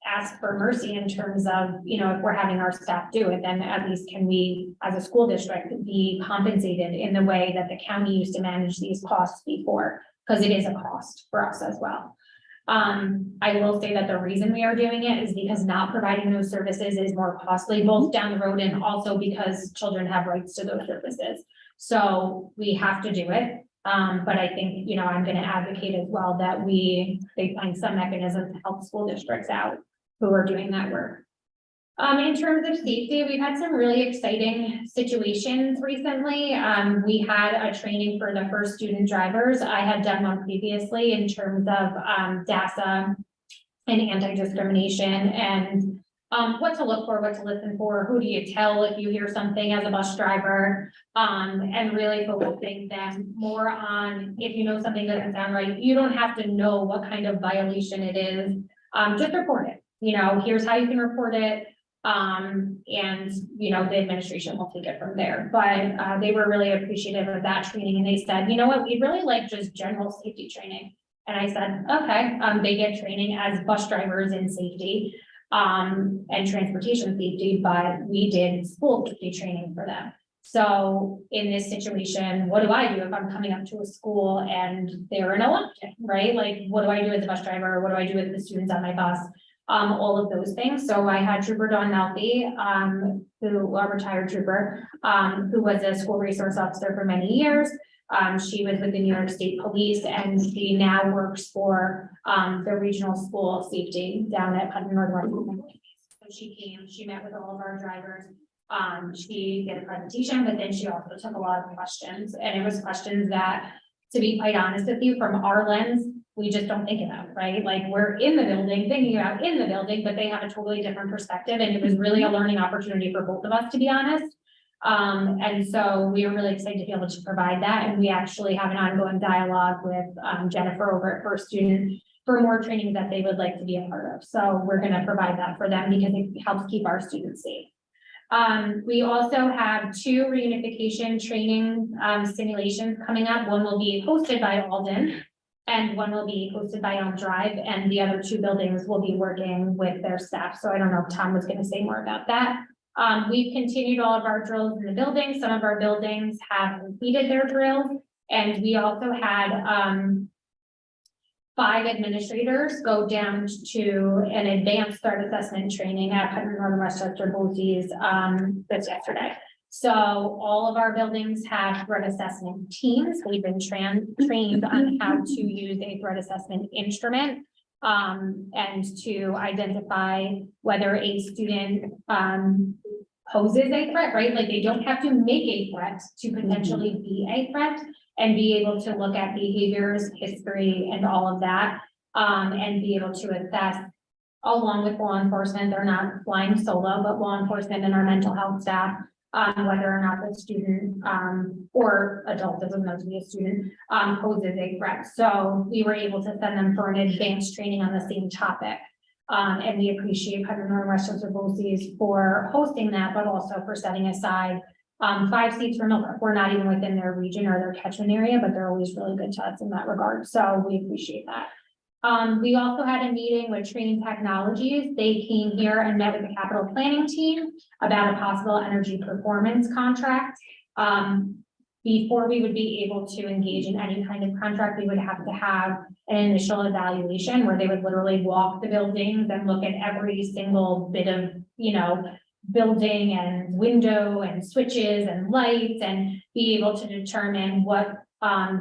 S6: ask for mercy in terms of, if we're having our staff do it, then at least can we, as a school district, be compensated in the way that the county used to manage these costs before, because it is a cost for us as well. I will say that the reason we are doing it is because not providing those services is more costly, both down the road and also because children have rights to those services. So we have to do it. But I think, I'm going to advocate as well that they find some mechanism to help school districts out who are doing that work. In terms of safety, we've had some really exciting situations recently. We had a training for the first student drivers. I had done one previously in terms of DASA and anti-discrimination and what to look for, what to listen for, who do you tell if you hear something as a bus driver, and really focusing them more on if you know something doesn't sound right, you don't have to know what kind of violation it is, just report it. Here's how you can report it. And the administration will take it from there, but they were really appreciative of that training and they said, what, we'd really like just general safety training. And I said, okay, they get training as bus drivers in safety, and transportation safety, but we did school safety training for them. So in this situation, what do I do if I'm coming up to a school and they're in a lockdown, right? Like, what do I do as a bus driver? What do I do with the students on my bus? All of those things. So I had Trooper Dawn Melfi, who a retired trooper, who was a school resource officer for many years. She was with the New York State Police and she now works for the regional school safety down at Putnam Northwest. So she met with all of our drivers. She did a presentation, but then she also took a lot of questions, and it was questions that, to be quite honest with you, from our lens, we just don't think about, right? Like, we're in the building, thinking about in the building, but they have a totally different perspective. And it was really a learning opportunity for both of us, to be honest. And so we were really excited to be able to provide that. And we actually have an ongoing dialogue with Jennifer over at First Student for more training that they would like to be a part of. So we're going to provide that for them because it helps keep our students safe. We also have 2 reunification training simulations coming up. One will be hosted by Alden and one will be hosted by Elm Drive, and the other 2 buildings will be working with their staff. So I don't know if Tom was going to say more about that. We've continued all of our drills in the building. Some of our buildings have completed their drills, and we also had 5 administrators go down to an advanced threat assessment training at Putnam Northern Westchester BOCES this yesterday. So all of our buildings have threat assessment teams. We've been trained on how to use a threat assessment instrument and to identify whether a student poses a threat, right? Like they don't have to make a threat to potentially be a threat, and be able to look at behaviors, history, and all of that, and be able to assess along with law enforcement. They're not flying solo, but law enforcement and our mental health staff, whether or not the student or adult, doesn't have to be a student, poses a threat. So we were able to send them for an advanced training on the same topic. And we appreciate Putnam Northern Westchester BOCES for hosting that, but also for setting aside 5 seats for Millbrook. We're not even within their region or their catchment area, but they're always really good to us in that regard. So we appreciate that. We also had a meeting with Training Technologies. They came here and met with the capital planning team about a possible energy performance contract. Before we would be able to engage in any kind of contract, we would have to have an initial evaluation where they would literally walk the buildings and look at every single bit of, building and window and switches and lights, and be able to determine what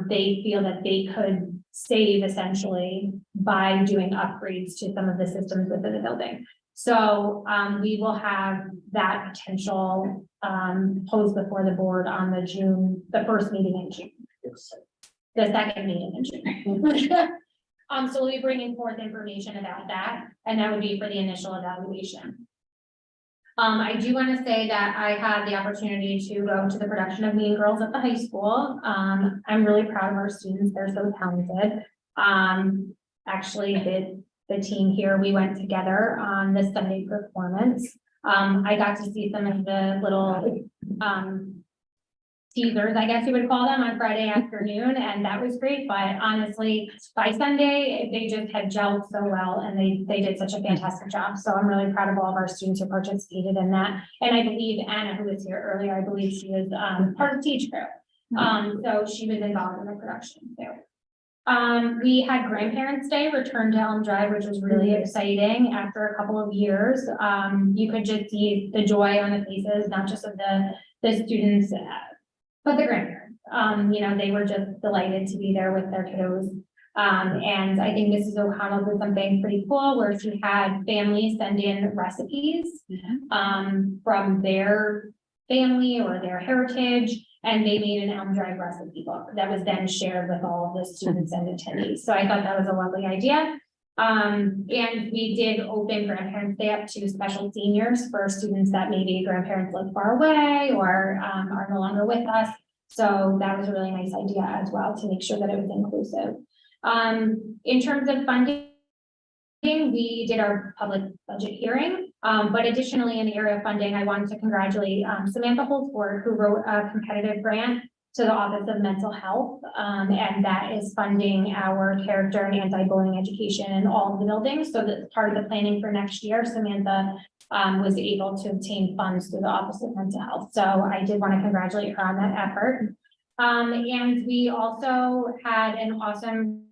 S6: they feel that they could save essentially by doing upgrades to some of the systems within the building. So we will have that potential posed before the board on the first meeting in June. The second meeting in June. So we'll be bringing forth information about that, and that would be for the initial evaluation. I do want to say that I had the opportunity to go to the production of Mean Girls at the high school. I'm really proud of our students. They're so talented. Actually, the team here, we went together on the Sunday performance. I got to see some of the little teasers, I guess you would call them, on Friday afternoon, and that was great. But honestly, by Sunday, they just had gelled so well, and they did such a fantastic job. So I'm really proud of all of our students who participated in that. And I believe Anna, who was here earlier, I believe she was part of Teach Crew. So she was involved in the production too. We had Grandparents' Day return to Elm Drive, which was really exciting after a couple of years. You could just see the joy on the faces, not just of the students, but the grandparents. They were just delighted to be there with their kiddos. And I think Mrs. O'Connell did something pretty cool where she had families send in recipes from their family or their heritage, and they made an Elm Drive recipe book that was then shared with all of the students and attendees. So I thought that was a lovely idea. And we did open Grandparents' Day up to special seniors for students that maybe grandparents live far away or are no longer with us. So that was a really nice idea as well, to make sure that it was inclusive. In terms of funding, we did our public budget hearing, but additionally in the area of funding, I wanted to congratulate Samantha Holtzford, who wrote a competitive grant to the Office of Mental Health, and that is funding our character and anti-bullying education in all of the buildings. So that's part of the planning for next year. Samantha was able to obtain funds through the Office of Mental Health. So I did want to congratulate her on that effort. And we also had an awesome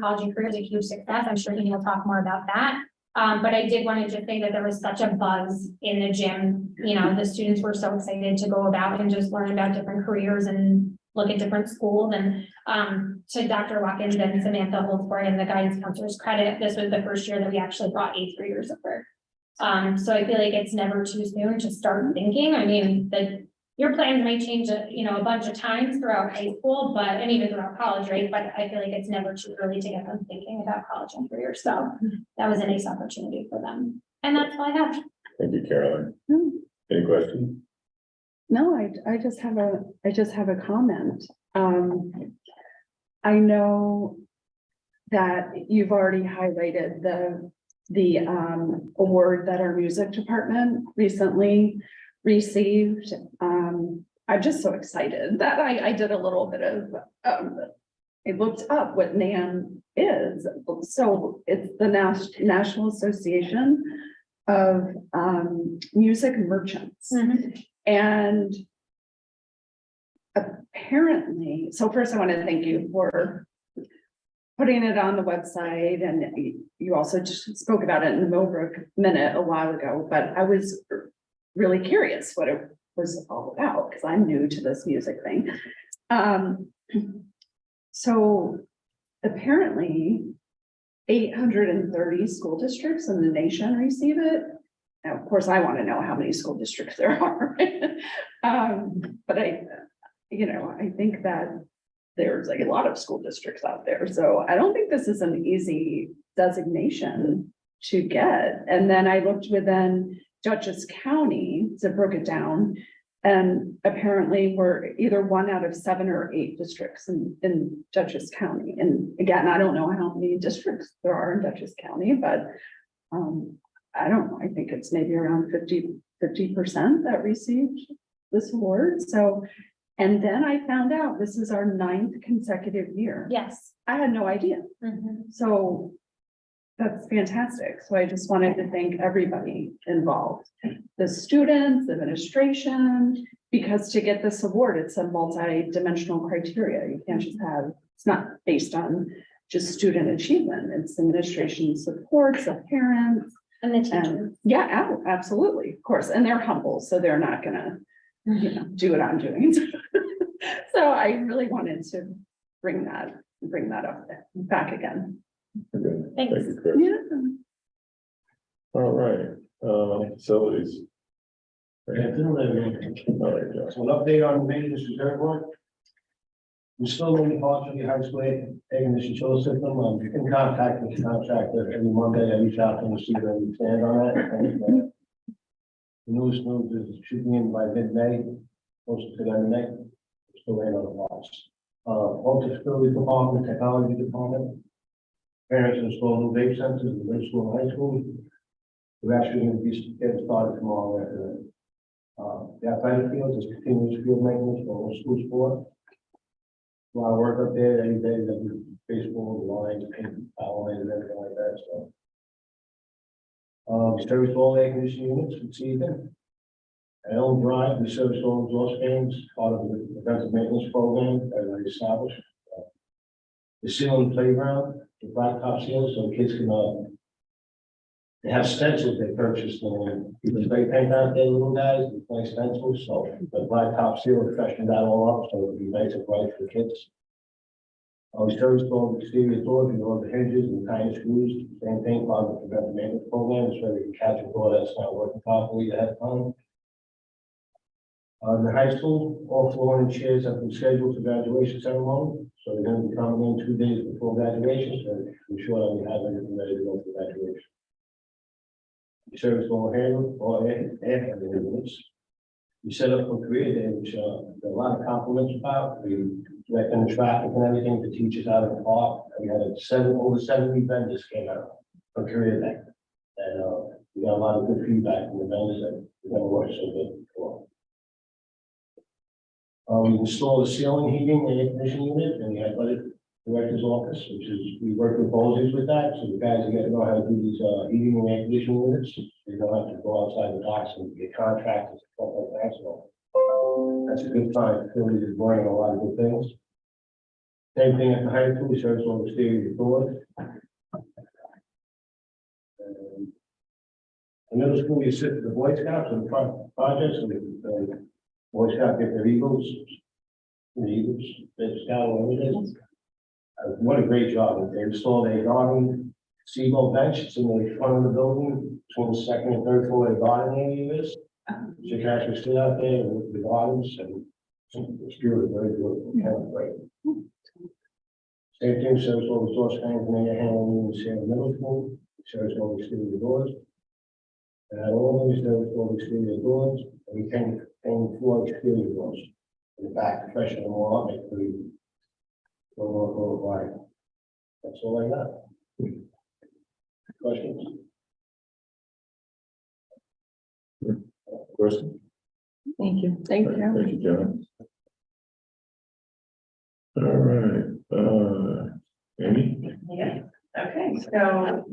S6: college and careers, a huge success. I'm sure he will talk more about that. But I did want to just say that there was such a buzz in the gym. The students were so excited to go about and just learn about different careers and look at different schools. And to Dr. Watkins and Samantha Holtzford and the guidance counselors credit, this was the first year that we actually brought 8th graders over. So I feel like it's never too soon to start thinking. I mean, your plans may change, a bunch of times throughout high school, and even throughout college, right? But I feel like it's never too early to get them thinking about college and career. So that was a nice opportunity for them. And that's all I have.
S1: Thank you, Carolyn. Any questions?
S10: No, I just have a comment. I know that you've already highlighted the the award that our music department recently received. I'm just so excited that I did a little bit of, I looked up what NAM is. So it's the National Association of Music Merchants. And apparently, so first I want to thank you for putting it on the website, and you also just spoke about it in the Millbrook Minute a while ago, but I was really curious what it was all about, because I'm new to this music thing. So apparently 830 school districts in the nation receive it. Now, of course, I want to know how many school districts there are. But I think that there's like a lot of school districts out there. So I don't think this is an easy designation to get. And then I looked within Dutchess County to broke it down. And apparently we're either 1 out of 7 or 8 districts in Dutchess County. And again, I don't know how many districts there are in Dutchess County, but I don't know. I think it's maybe around 50% that received this award. So, and then I found out this is our 9th consecutive year.
S6: Yes.
S10: I had no idea. So that's fantastic. So I just wanted to thank everybody involved, the students, the administration, because to get this award, it's a multi-dimensional criteria. You can't just have, it's not based on just student achievement. It's administration supports the parents.
S6: And the teachers.
S10: Yeah, absolutely, of course. And they're humble, so they're not gonna, do what I'm doing. So I really wanted to bring that up back again.
S1: Good.
S6: Thanks.
S1: Thank you, Chris.
S10: Yeah.
S1: All right, facilities. All right, Josh.
S11: So an update on the maintenance reserve work. We're still in parts of the high school air conditioning chiller system. You can contact the contractor every Monday. I reach out to them to see where we stand on that. And, the newest news is it should be in by mid-May, closer to the end of May. We're still waiting on the box. Also, facility department, technology department. Parents install new vape sensors in the middle school and high school. We're actually going to be getting started tomorrow afternoon. The athletic fields is continuous field maintenance for all school sport. A lot of work up there every day, that we baseball, lines, power lines, and everything like that, so. We service all air conditioning units for season. At Elm Drive, we service all exhaust fans, part of the preventive maintenance program that we established. The ceiling playground, the blacktop seal, so kids can, they have stencils they purchased, and people spray paint out there, little guys, they play stencils, so the blacktop seal freshened that all up, so it'll be nice and bright for the kids. We service all the exterior doors, and all the hinges and tiny screws, same thing, part of the preventive maintenance program, so we can catch a door that's not working properly ahead of time. In the high school, all floor and chairs have been scheduled for graduation ceremony, so they're going to be coming in 2 days before graduation, so I'm sure that we have everything ready to go for graduation. We service all air units. We set up for career day, which there are a lot of compliments about. We direct in the traffic and everything to teach us how to park. We had over 70 vendors came out for career day. And we got a lot of good feedback from the vendors that we never worked so good before. We installed a ceiling heating and air conditioning unit in the athletic director's office, which is, we work with Bosse's with that, so the guys are getting to know how to do these heating and air conditioning units. They don't have to go outside the box and get contractors and stuff like that, so that's a good sign. Philly is learning a lot of good things. Same thing at the high school, we service all the exterior doors. In middle school, we assist the Boy Scouts and projects, and the Boy Scouts get their Eagles, the Scout, whatever it is. What a great job. They installed a garden SIBO bench. It's in the front of the building, between the second and third floor of the garden area is. So you can actually sit out there and look at the gardens, and it's beautiful, very beautiful, kind of great. Same thing, service all the source fans and air handling units here in middle school, service all the exterior doors. And at all, we service all the exterior doors, and we paint 4 exterior doors in the back to freshen them all up, make it pretty. Go wide. That's all I got. Questions?
S1: Question?
S5: Thank you. Thank you.
S1: Thank you, John. All right, Amy?
S9: Yeah, okay, so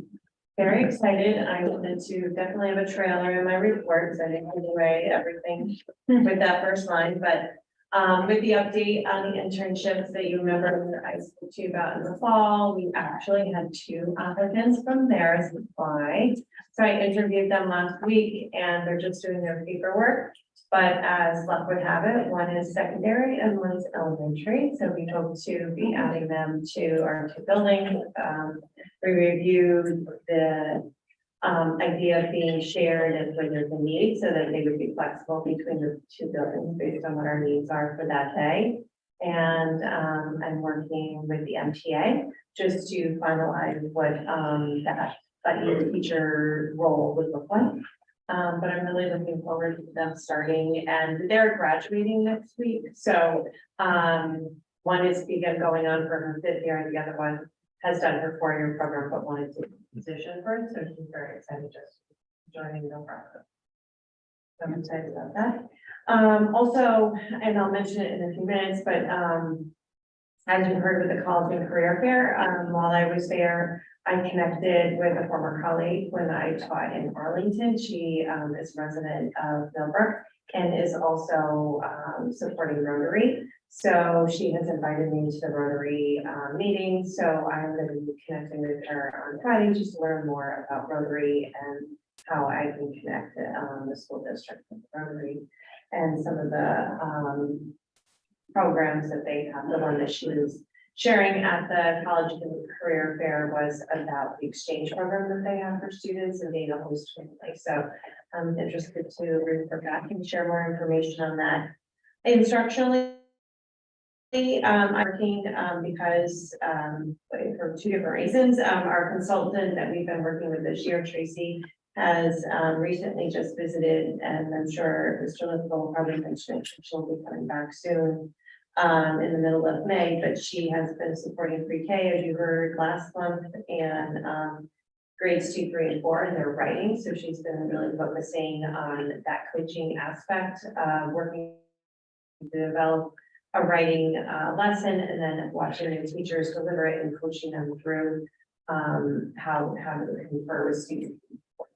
S9: very excited. I wanted to definitely have a trailer in my report, because I didn't give away everything with that first line, but with the update on the internships that you remember I spoke to you about in the fall, we actually had 2 applicants from there as supply. So I interviewed them last week and they're just doing their paperwork. But as luck would have it, one is secondary and one is elementary. So we hope to be adding them to our 2 buildings. We reviewed the idea of being shared and when there's a need, so that they would be flexible between the 2 buildings based on what our needs are for that day. And I'm working with the MTA just to finalize what that new teacher role would look like. But I'm really looking forward to them starting, and they're graduating next week. So one is going on for her 5th year, and the other one has done her 4-year program, but wanted to position for it. So she's very excited just joining the process. So I'm excited about that. Also, and I'll mention it in a few minutes, but as you heard with the College and Career Fair, while I was there, I connected with a former colleague when I taught in Arlington. She is a resident of Millbrook and is also supporting Rotary. So she has invited me to the Rotary meeting. So I'm going to be connecting with her on Friday just to learn more about Rotary and how I can connect the school district with Rotary and some of the programs that they have. The one that she was sharing at the College and Career Fair was about the exchange program that they have for students and being a host family. So I'm interested to refer back and share more information on that. Instructionally, I'm working because for 2 different reasons. Our consultant that we've been working with this year, Tracy, has recently just visited, and I'm sure Mr. Lithgow will probably mention it. She'll be coming back soon in the middle of May, but she has been supporting pre-K, as you heard last month, and grades 2, 3, and 4 in their writing. So she's been really focusing on that coaching aspect, working to develop a writing lesson, and then watching the teachers deliver it and coaching them through how to confer with students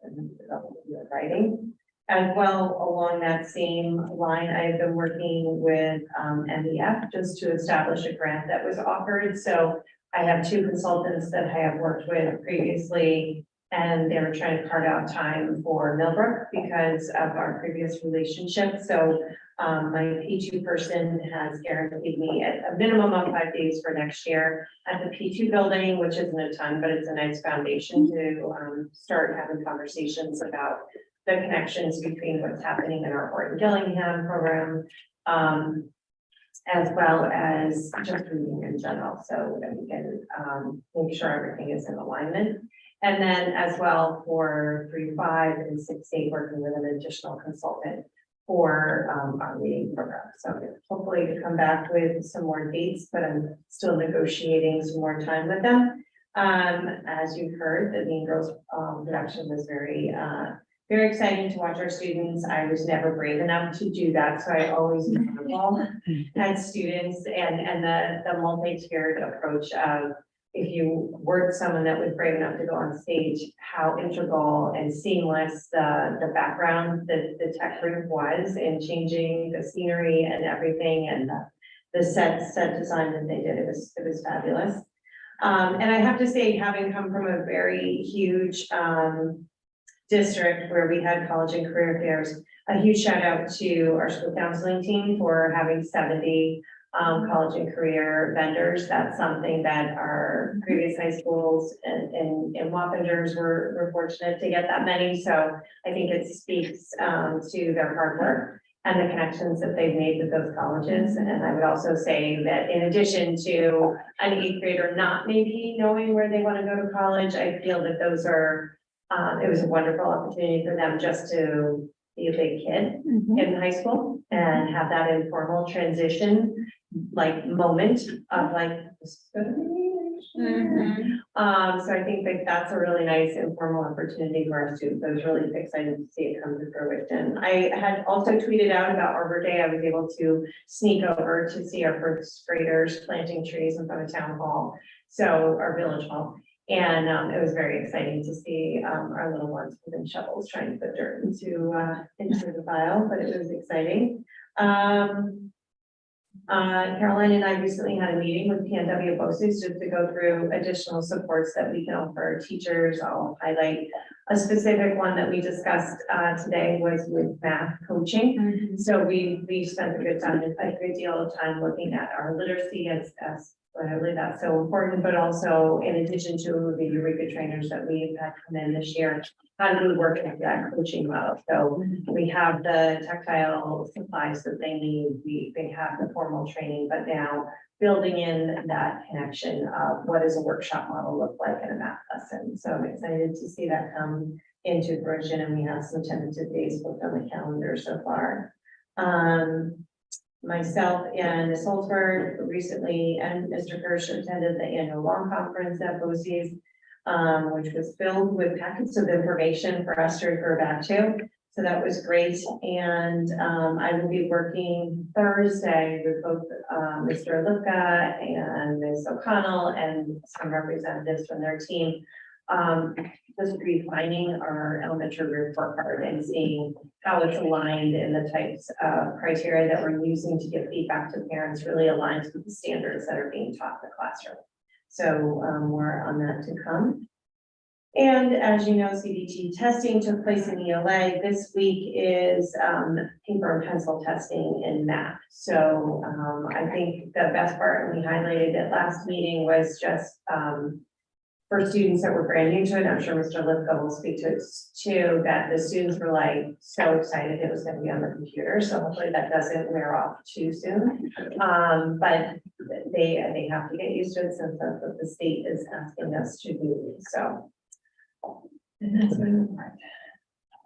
S9: and develop their writing. As well, along that same line, I've been working with NDF just to establish a grant that was offered. So I have 2 consultants that I have worked with previously, and they were trying to carve out time for Millbrook because of our previous relationship. So my P2 person has guaranteed me a minimum of 5 days for next year at the P2 building, which isn't a ton, but it's a nice foundation to start having conversations about the connections between what's happening in our Horton Gillingham program, as well as just reading in general. So that we can make sure everything is in alignment. And then as well for 3-5 and 6-8, working with an additional consultant for our reading program. So hopefully to come back with some more dates, but I'm still negotiating some more time with them. As you've heard, the Mean Girls production was very exciting to watch our students. I was never brave enough to do that, so I always had students and the multi-tiered approach of, if you were someone that was brave enough to go on stage, how integral and seamless the background that the tech group was in changing the scenery and everything, and the set design that they did. It was fabulous. And I have to say, having come from a very huge district where we had college and career fairs, a huge shout out to our school counseling team for having 70 college and career vendors. That's something that our previous high schools and Wappingers were fortunate to get that many. So I think it speaks to their hard work and the connections that they've made with those colleges. And I would also say that in addition to an 8th grader not maybe knowing where they want to go to college, I feel that those are it was a wonderful opportunity for them just to be a big kid in high school and have that informal transition, like moment of like, this is gonna be So I think that that's a really nice informal opportunity for our students. I was really excited to see it come to fruition. I had also tweeted out about Arbor Day. I was able to sneak over to see our first graders planting trees in front of town hall. So our village hall. And it was very exciting to see our little ones with shovels trying to put dirt into the pile, but it was exciting. Caroline and I recently had a meeting with PNW BOCES just to go through additional supports that we can offer our teachers. I'll highlight a specific one that we discussed today was with math coaching. So we spent a good deal of time looking at our literacy as clearly that's so important, but also in addition to the Eureka trainers that we've had come in this year, how do we work in that coaching model? So we have the tactile supplies that they need, they have the formal training, but now building in that connection of what does a workshop model look like in a math lesson. So I'm excited to see that come into fruition, and we have some tentative days booked on the calendar so far. Myself and Ms. Holzberg recently and Mr. Kirsch attended the annual law conference at BOCES, which was filled with packets of information for us to refer back to. So that was great. And I will be working Thursday with both Mr. Lipka and Ms. O'Connell and some representatives from their team. Just refining our elementary report card and seeing how it's aligned and the types of criteria that we're using to give feedback to parents really aligns with the standards that are being taught in the classroom. So more on that to come. And as you know, CBT testing took place in ELA. This week is paper and pencil testing in math. So I think the best part, and we highlighted it last meeting, was just for students that were brand new to it. I'm sure Mr. Lipko will speak to it too, that the students were like so excited it was going to be on the computer. So hopefully that doesn't wear off too soon. But they have to get used to it since that's what the state is asking us to do. So. And that's my part.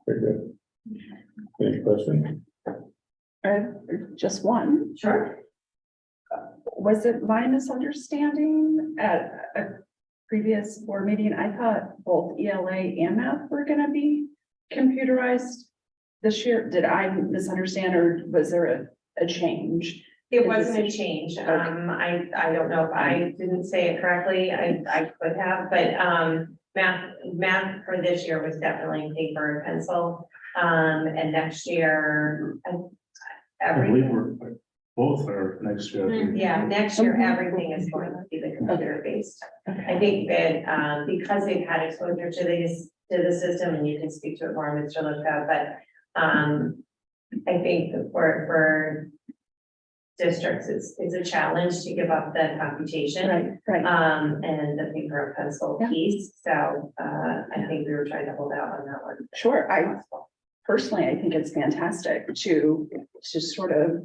S1: Very good. Any question?
S10: Just one.
S9: Sure.
S10: Was it my misunderstanding at a previous board meeting? I thought both ELA and math were gonna be computerized this year. Did I misunderstand, or was there a change?
S9: It wasn't a change. I don't know if I didn't say it correctly. I could have, but math for this year was definitely paper and pencil. And next year,
S11: Both are next year.
S9: yeah, next year, everything is going to be the computer based. I think that because they've had exposure to the system, and you can speak to it more, Mr. Lipka, but I think that for districts, it's a challenge to give up the computation.
S10: Right.
S9: And the paper and pencil piece. So I think we were trying to hold out on that one.
S10: Sure. Personally, I think it's fantastic to sort of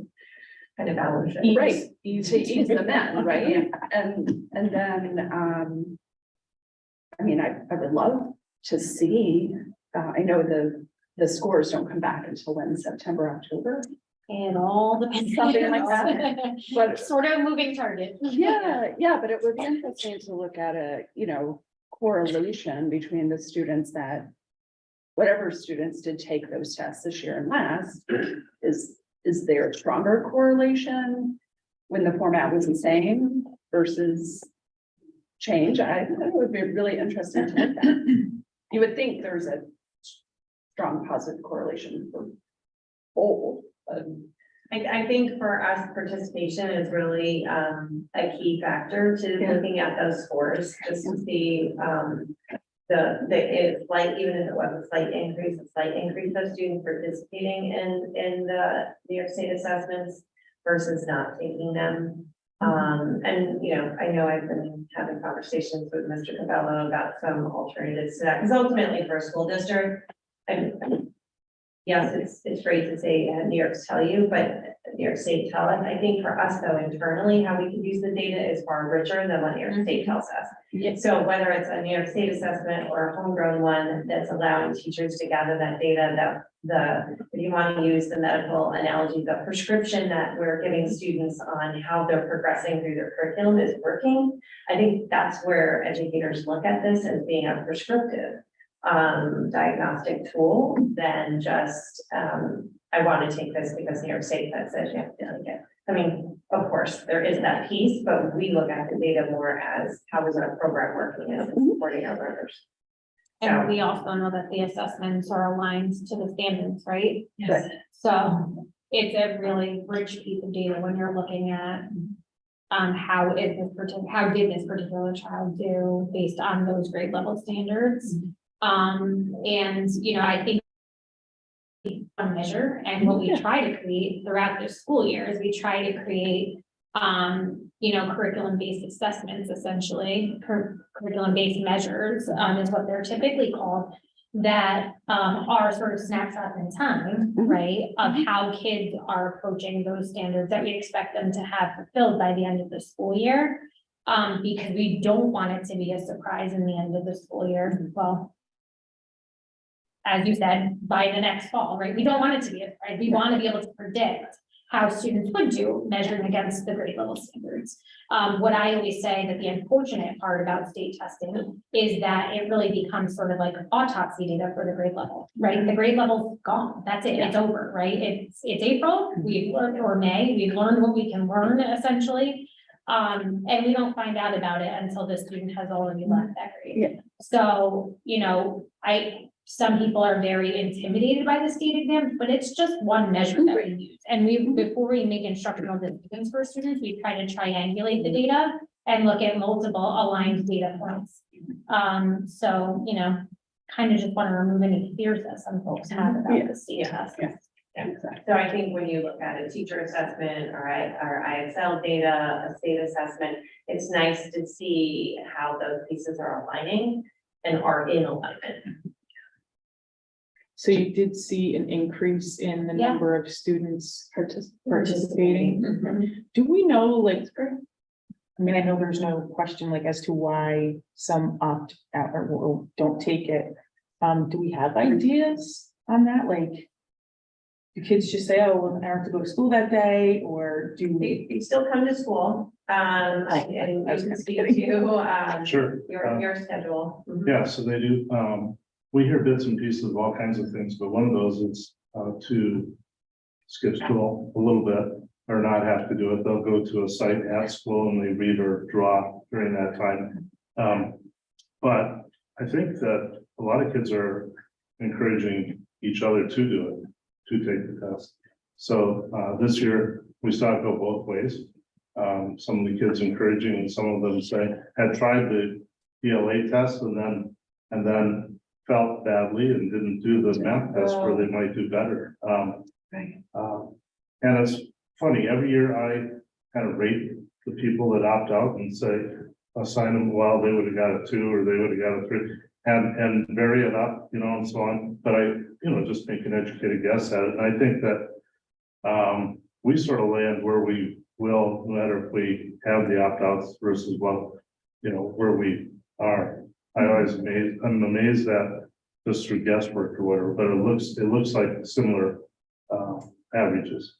S9: kind of balance it.
S10: right, ease them in, right? And then I mean, I would love to see, I know the scores don't come back until when, September, October?
S6: And all the.
S10: Something like that. But
S6: Sort of moving target.
S10: yeah, but it would be interesting to look at a, correlation between the students that, whatever students did take those tests this year and last, is there a stronger correlation when the format was the same versus change? I think it would be really interesting to look at. You would think there's a strong positive correlation for both.
S9: I think for us, participation is really a key factor to looking at those scores, just to see it's like, even if it was a slight increase of students participating in the New York State assessments versus not taking them. And I know I've been having conversations with Mr. Cabello about some alternatives to that, because ultimately for a school district, and yes, it's great to say New York's tell you, but New York State tell us. I think for us though, internally, how we can use the data is far richer than what New York State tells us. So whether it's a New York State assessment or a homegrown one that's allowing teachers to gather that data that if you want to use the medical analogy, the prescription that we're giving students on how they're progressing through their curriculum is working. I think that's where educators look at this as being a prescriptive diagnostic tool than just, I want to take this because New York State that says you have to take it. I mean, of course, there is that piece, but we look at the data more as how is our program working and supporting our learners.
S6: And we also know that the assessments are aligned to the standards, right?
S9: Yes.
S6: So it's a really rich piece of data when you're looking at how did this particular child do based on those grade level standards? And, you know, I think a measure and what we try to create throughout the school year is we try to create, you know, curriculum-based assessments, essentially, curriculum-based measures, is what they're typically called, that, are sort of snapshots in time, right, of how kids are approaching those standards that we expect them to have fulfilled by the end of the school year. Because we don't want it to be a surprise in the end of the school year. Well, as you said, by the next fall, right? We don't want it to be a surprise. We want to be able to predict how students would do measuring against the grade level standards. What I always say that the unfortunate part about state testing is that it really becomes sort of like autopsy data for the grade level, right? The grade level's gone. That's it. It's over, right? It's April, we've learned, or May, we've learned what we can learn essentially. And we don't find out about it until the student has already left that grade. So, you know, some people are very intimidated by the state exams, but it's just one measure that we use. And before we make instructional decisions for students, we try to triangulate the data and look at multiple aligned data points. So, you know, kind of just want to remove any fears that some folks have about the state test.
S9: So I think when you look at a teacher assessment or IXL data, a state assessment, it's nice to see how those pieces are aligning and are in alignment.
S5: So you did see an increase in the
S6: Yeah.
S5: number of students participating?
S6: Mhm.
S5: Do we know, like, I mean, I know there's no question like as to why some opt out or don't take it. Do we have ideas on that? Like, do kids just say, oh, well, I have to go to school that day, or do we?
S9: They still come to school, and you can speak to,
S12: Sure.
S9: your schedule. Mhm.
S12: Yeah, so they do, we hear bits and pieces of all kinds of things, but one of those is, to skip school a little bit or not have to do it. They'll go to a site at school and they read or draw during that time. But I think that a lot of kids are encouraging each other to do it, to take the test. So, this year we saw it go both ways. Some of the kids encouraging and some of them had tried the ELA test and then felt badly and didn't do the math test where they might do better. And it's funny, every year I kind of rate the people that opt out and say, assign them, well, they would have got a 2 or they would have got a 3 and vary it up, you know, and so on. But I, just make an educated guess at it. And I think that we sort of land where we will, no matter if we have the opt-outs versus what, where we are. I'm amazed at just through guesswork or whatever, but it looks like similar averages.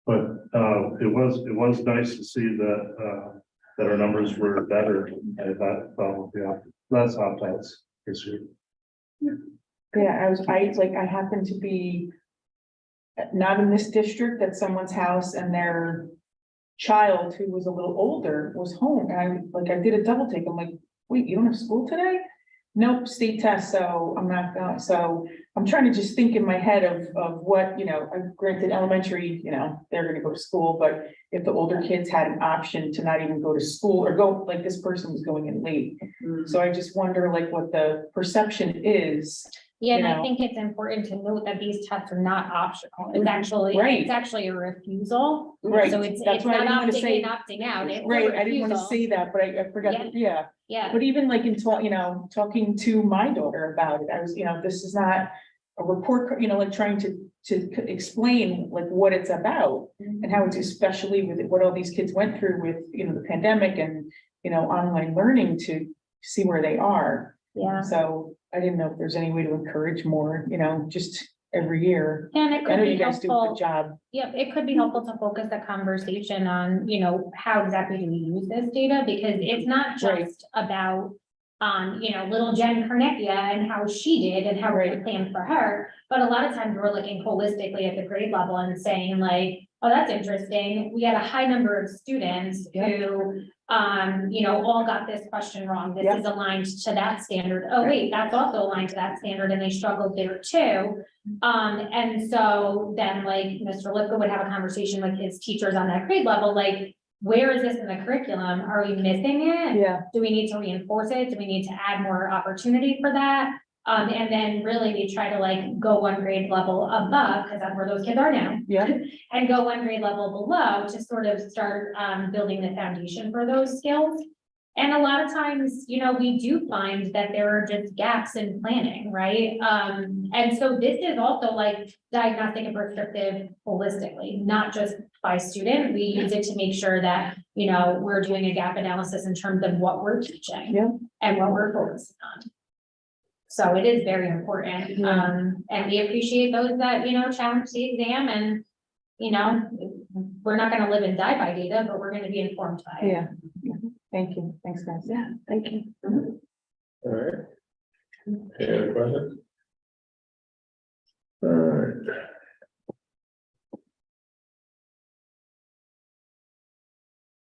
S12: But it was nice to see that our numbers were better. I thought, less opt-outs this year.
S5: Yeah, I happened to be not in this district, at someone's house, and their child, who was a little older, was home, and I did a double take. I'm like, wait, you don't have school today? Nope, state test, so I'm not going. So I'm trying to just think in my head of what, granted elementary, they're gonna go to school, but if the older kids had an option to not even go to school or go, like this person was going in late. So I just wonder what the perception is.
S6: Yeah, and I think it's important to note that these tests are not optional. It's actually,
S5: Right.
S6: it's actually a refusal.
S5: Right.
S6: So it's
S5: That's why I
S6: not
S5: didn't wanna
S6: opting
S5: say-
S6: in, opting out. It's a
S5: Right, I didn't want to
S6: refusal.
S5: say that, but I forgot, yeah.
S6: Yeah,
S5: But even in talking to my daughter about it, I was, this is not a report, trying to explain what it's about and how it's especially with what all these kids went through with, the pandemic and, online learning to see where they are.
S6: yeah.
S5: So I didn't know if there's any way to encourage more, just every year.
S6: And it
S5: I know
S6: could be
S5: you guys do a
S6: helpful.
S5: good job.
S6: Yep, it could be helpful to focus the conversation on, how exactly do we use this data? Because it's not
S5: Right.
S6: just about, little Jen Carnecchia and how she did and how we
S5: Right.
S6: planned for her. But a lot of times we're looking holistically at the grade level and saying like, oh, that's interesting. We had a high number of students who, all got this question wrong. This
S5: Yep.
S6: is aligned to that standard. Oh, wait, that's also aligned to that standard and they struggled there too. And so then like Mr. Lipka would have a conversation with his teachers on that grade level, like, where is this in the curriculum? Are we missing it?
S5: Yeah,
S6: Do we need to reinforce it? Do we need to add more opportunity for that? And then really we try to like go one grade level above, because that's where those kids are now.
S5: yeah,
S6: And go one grade level below to sort of start building the foundation for those skills. And a lot of times, we do find that there are just gaps in planning, right? And so this is also like diagnostic and prescriptive holistically, not just by student. We use it to make sure that, we're doing a gap analysis in terms of what we're teaching.
S5: Yeah.
S6: And what we're focusing on. So it is very important,
S5: Yeah.
S6: and we appreciate those that, challenge the exam and, we're not gonna live and die by data, but we're gonna be informed by it.
S5: yeah. Thank you. Thanks, guys.
S10: Yeah, thank you.
S1: All right. Any other questions? All right.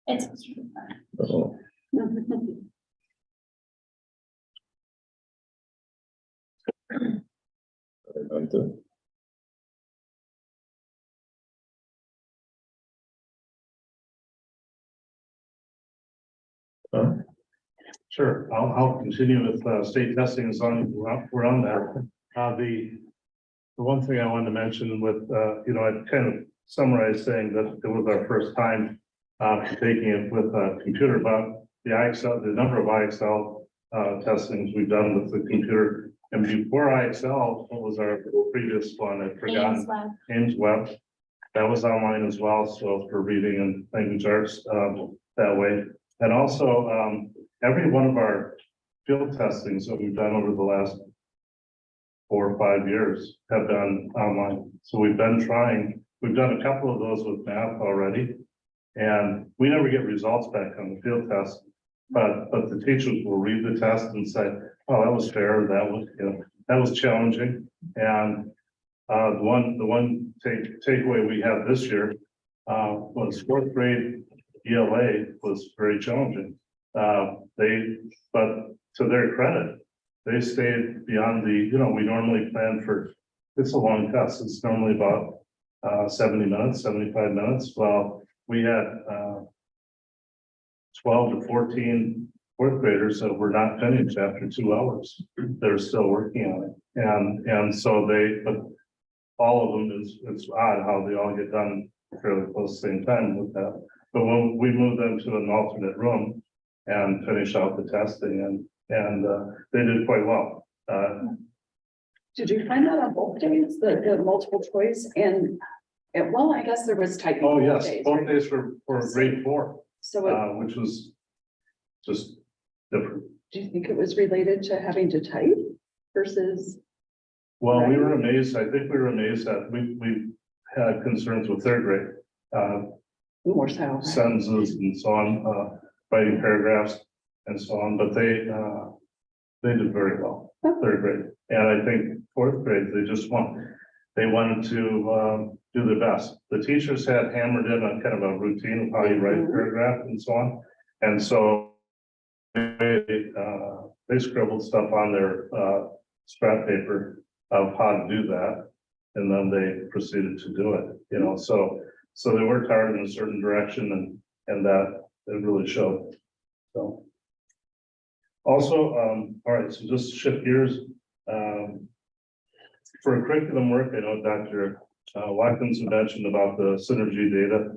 S6: It's.
S1: Oh, I'm done. Huh?
S12: Sure, I'll continue with state testing as long as we're on that. The one thing I wanted to mention with, I kind of summarized saying that it was our first time taking it with a computer, but the IXL, the number of IXL testings we've done with the computer. And before IXL, what was our previous one? I've forgotten. Ames Web. That was online as well, so for reading and language arts that way. And also, every one of our field testings that we've done over the last 4 or 5 years have been online. So we've been trying, we've done a couple of those with math already. And we never get results back on the field test, but the teachers will read the test and say, oh, that was fair, that was challenging. And the one takeaway we had this year was 4th grade ELA was very challenging. But to their credit, they stayed beyond the, we normally plan for, it's a long test. It's normally about 70 minutes, 75 minutes. Well, we had 12 to 14 4th graders that were not finished after 2 hours. They're still working on it. And so but all of them it's odd how they all get done fairly close to the same time with that. But when we moved them to an alternate room and finish out the testing and they did quite well.
S10: Did you find that on both days, the multiple choice and, well, I guess there was typing.
S12: Oh,
S10: both
S12: yes,
S10: days,
S12: both
S10: right?
S12: days for grade 4,
S10: So
S12: which was just different.
S10: do you think it was related to having to type versus?
S12: Well, we were amazed. I think we were amazed that we had concerns with 3rd grade.
S10: More so.
S12: Sentences and so on, writing paragraphs and so on, but they did very well, 3rd grade. And I think 4th grade, they wanted to do their best. The teachers had hammered in on kind of a routine of how you write a paragraph and so on. And so they scribbled stuff on their scrap paper of how to do that. And then they proceeded to do it, so they worked hard in a certain direction and that it really showed. So. Also, all right, so just shift gears. For curriculum work, I know Dr. Watkins mentioned about the Synergy Data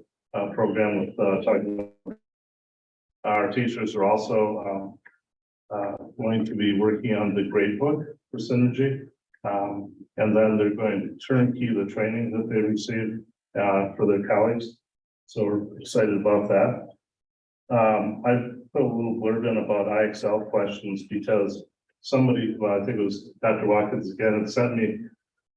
S12: program with talking. Our teachers are also going to be working on the grade book for Synergy. And then they're going to turnkey the training that they received for their colleagues. So we're excited about that. I put a little blurb in about IXL questions because somebody, well, I think it was Dr. Watkins again, had sent me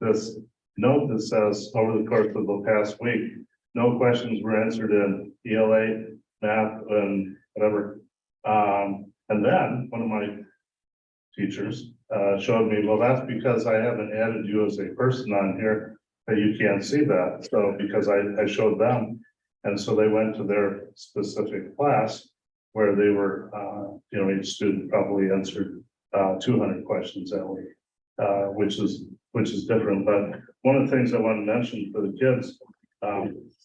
S12: this note that says, over the course of the past week, no questions were answered in ELA, math, and whatever. And then one of my teachers showed me, well, that's because I haven't added you as a person on here, that you can't see that. So because I showed them, and so they went to their specific class where they were, each student probably answered 200 questions that week, which is different. But one of the things I want to mention for the kids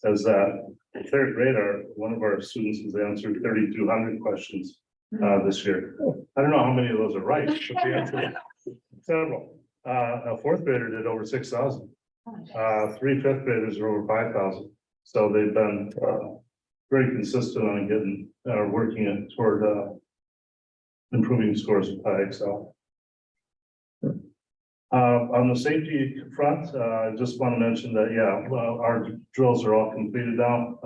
S12: is that in third grade, one of our students has answered 3,200 questions this year. I don't know how many of those are right, but they answered several. A fourth grader did over 6,000. 3 fifth graders are over 5,000. So they've been very consistent on getting, working toward improving scores with IXL. On the safety front, I just want to mention that, our drills are all completed now.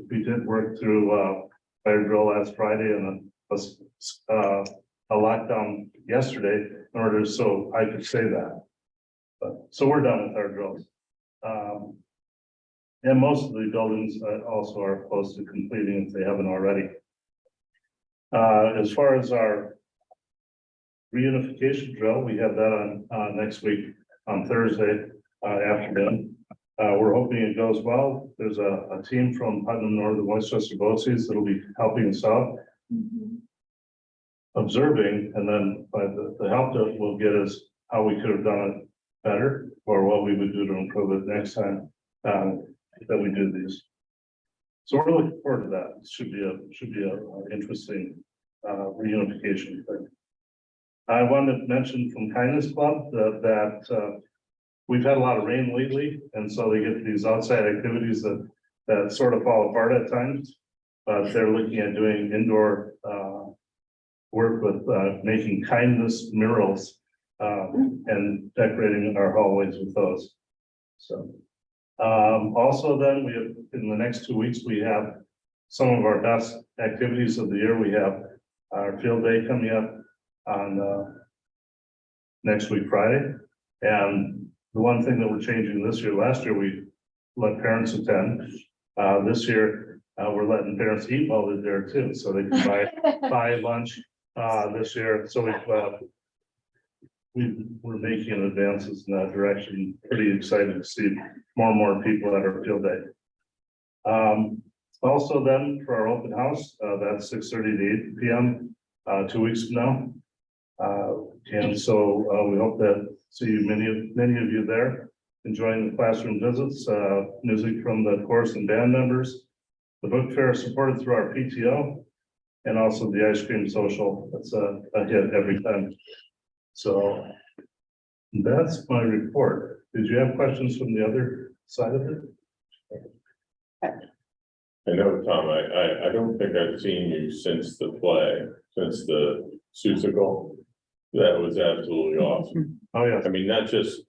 S12: We did work through fire drill last Friday and a lockdown yesterday in order so I could say that. So we're done with our drills. And most of the buildings also are close to completing if they haven't already. As far as our reunification drill, we have that on next week on Thursday afternoon. We're hoping it goes well. There's a team from Putnam Northern Westchester BOCES that'll be helping us out, observing, and then by the help that we'll get is how we could have done it better or what we would do to improve it next time that we do these. So we're looking forward to that. It should be a interesting reunification thing. I wanted to mention from Kindness Club that we've had a lot of rain lately, and so they get these outside activities that sort of fall apart at times. But they're looking at doing indoor work with making kindness murals and decorating our hallways with those. So also then we have, in the next 2 weeks, we have some of our best activities of the year. We have our field day coming up on next week, Friday. And the one thing that we're changing this year, last year, we let parents attend. This year, we're letting parents eat while they're there too. So they can buy lunch this year. So we're making advances in that direction. Pretty excited to see more and more people at our field day. Also then for our open house, that's 6:30 to 8 p.m. 2 weeks from now. And so we hope to see many of you there enjoying the classroom visits, music from the chorus and band members, the book fair supported through our PTO, and also the ice cream social. That's a hit every time. So that's my report. Did you have questions from the other side of it?
S1: I know, Tom, I don't think I've seen you since the play, since the Susical. That was absolutely awesome.
S12: Oh, yes.
S1: I mean, not just,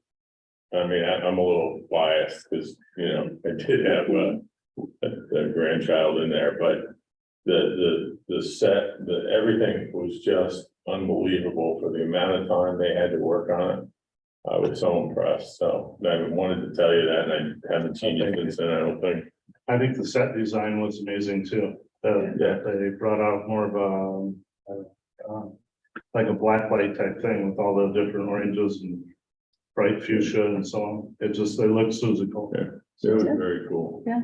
S1: I'm a little biased because, I did have a grandchild in there, but the set, everything was just unbelievable for the amount of time they had to work on it. I was so impressed. So I wanted to tell you that, and I haven't seen you since then, I don't think.
S12: I think the set design was amazing too. They brought out more of a like a black light type thing with all the different oranges and bright fuchsia and so on. They look Susical.
S1: Yeah, it was very cool.
S10: Yeah.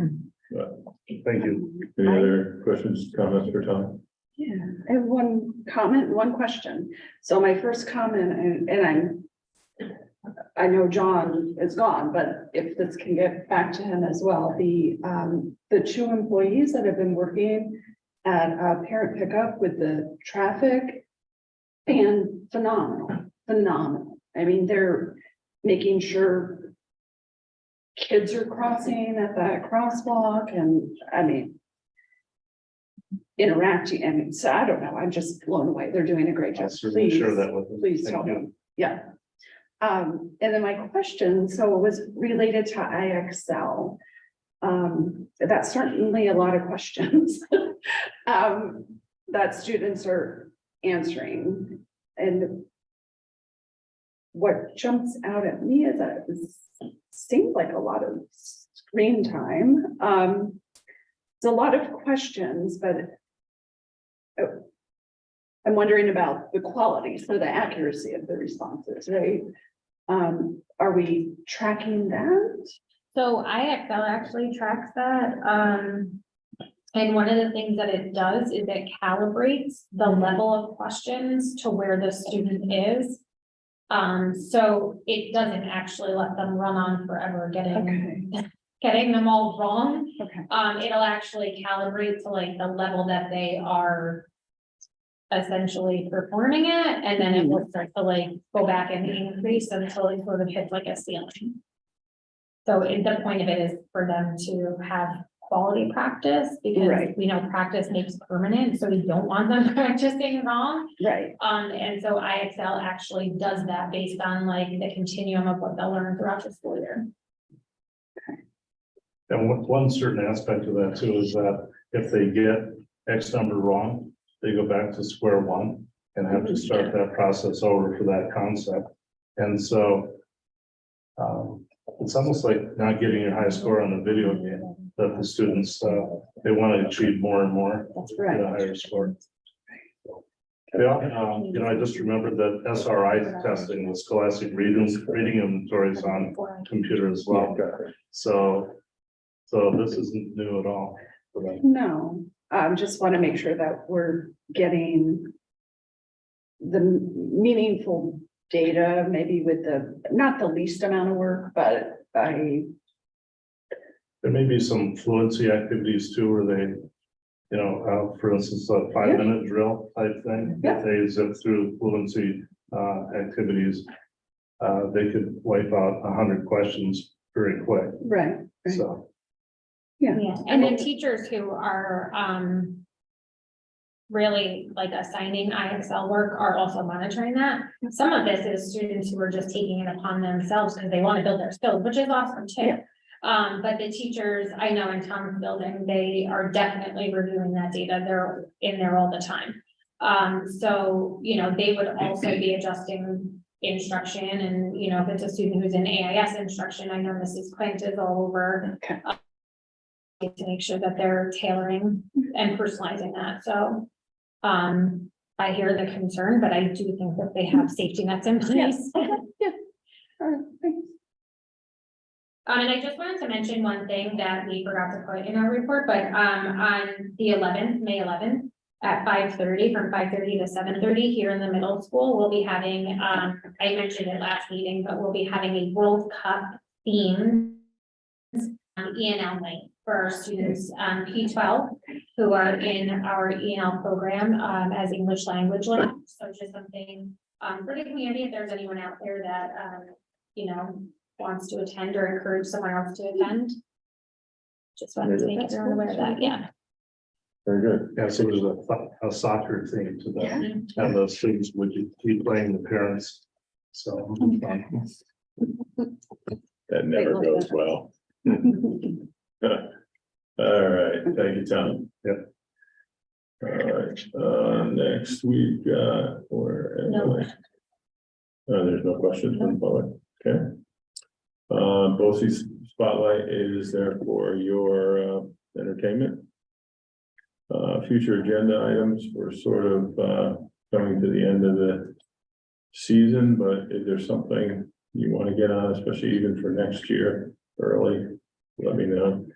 S12: Thank you.
S1: Any other questions, comments for Tom?
S10: Yeah, I have one comment, one question. So my first comment, and I know John is gone, but if this can get back to him as well, the 2 employees that have been working at parent pickup with the traffic, and phenomenal. I mean, they're making sure kids are crossing at that crosswalk, and I mean, interacting. I mean, so I don't know, I'm just blown away. They're doing a great job.
S12: I'll certainly share that with them.
S10: Please
S12: Thank
S10: tell
S12: you.
S10: them. Yeah. And then my question, so it was related to IXL. That's certainly a lot of questions that students are answering. And what jumps out at me is that it seemed like a lot of screen time. It's a lot of questions, but I'm wondering about the quality, so the accuracy of the responses, right? Are we tracking that?
S6: So IXL actually tracks that, and one of the things that it does is it calibrates the level of questions to where the student is. So it doesn't actually let them run on forever getting them all wrong.
S10: Okay.
S6: It'll actually calibrate to like the level that they are essentially performing it, and then it will start to like go back and increase until it sort of hits like a ceiling. So the point of it is for them to have quality practice, because
S10: Right.
S6: we know practice makes permanent, so we don't want them practicing wrong.
S10: Right.
S6: And so IXL actually does that based on like the continuum of what they'll learn throughout the school year.
S12: And one certain aspect of that too is that if they get X number wrong, they go back to square one and have to start that process over for that concept. And so it's almost like not getting your high score on the video game, that the students, they want to achieve more and more,
S10: That's
S12: get
S10: right.
S12: a higher score. Yeah, I just remembered that SRI testing, the scholastic reading inventories on computer as well. So this isn't new at all for them.
S10: No, just want to make sure that we're getting the meaningful data, maybe with not the least amount of work, but
S12: There may be some fluency activities too, where they, for instance, a 5-minute drill type thing.
S10: Yeah.
S12: If they zip through fluency activities, they could wipe out 100 questions very quick.
S10: right.
S12: So.
S6: Yeah, and then teachers who are, really like assigning IXL work are also monitoring that. Some of this is students who are just taking it upon themselves because they want to build their skills, which is awesome too.
S10: Yeah.
S6: But the teachers, I know in Tom's building, they are definitely reviewing that data. They're in there all the time. So, they would also be adjusting instruction and, if it's a student who's in AIS instruction, I know Mrs. Quint is all over.
S10: Okay.
S6: To make sure that they're tailoring and personalizing that, so. I hear the concern, but I do think that they have safety nets in place.
S10: Yeah. All right, thanks.
S6: And I just wanted to mention one thing that we forgot to put in our report, but, on the 11th, May 11th, at 5:30, from 5:30 to 7:30 here in the middle school, we'll be having, I mentioned it last meeting, but we'll be having a World Cup theme ENL night for our students, P12, who are in our ENL program, as English language learners. So just something, for the community, if there's anyone out there that, wants to attend or encourage someone else to attend. Just wanted to make everyone aware of that, yeah.
S1: Very good.
S12: Yeah, so there's a soccer thing to that, and the students would be playing the parents. So. it'll be fun.
S1: That never goes well. All right, thank you, Tom.
S12: Yep.
S1: All right, next week,
S6: No.
S1: there's no questions from the public, okay? BOCES spotlight is there for your entertainment. Future agenda items, we're sort of coming to the end of the season, but if there's something you want to get on, especially even for next year, early, let me know.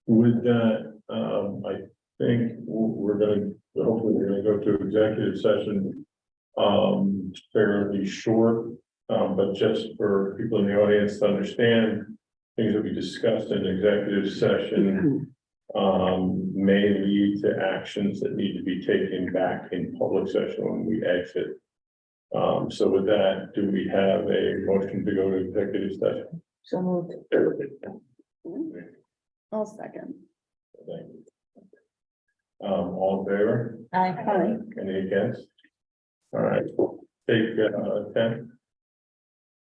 S1: With that, I think hopefully we're gonna go to executive session. Fairly short, but just for people in the audience to understand, things that we discussed in executive session may lead to actions that need to be taken back in public session when we exit. So with that, do we have a motion to go to executive session?
S10: So moved. I'll second.
S1: Thank you. All in favor?
S10: Aye.
S1: Any against? All right, take 10.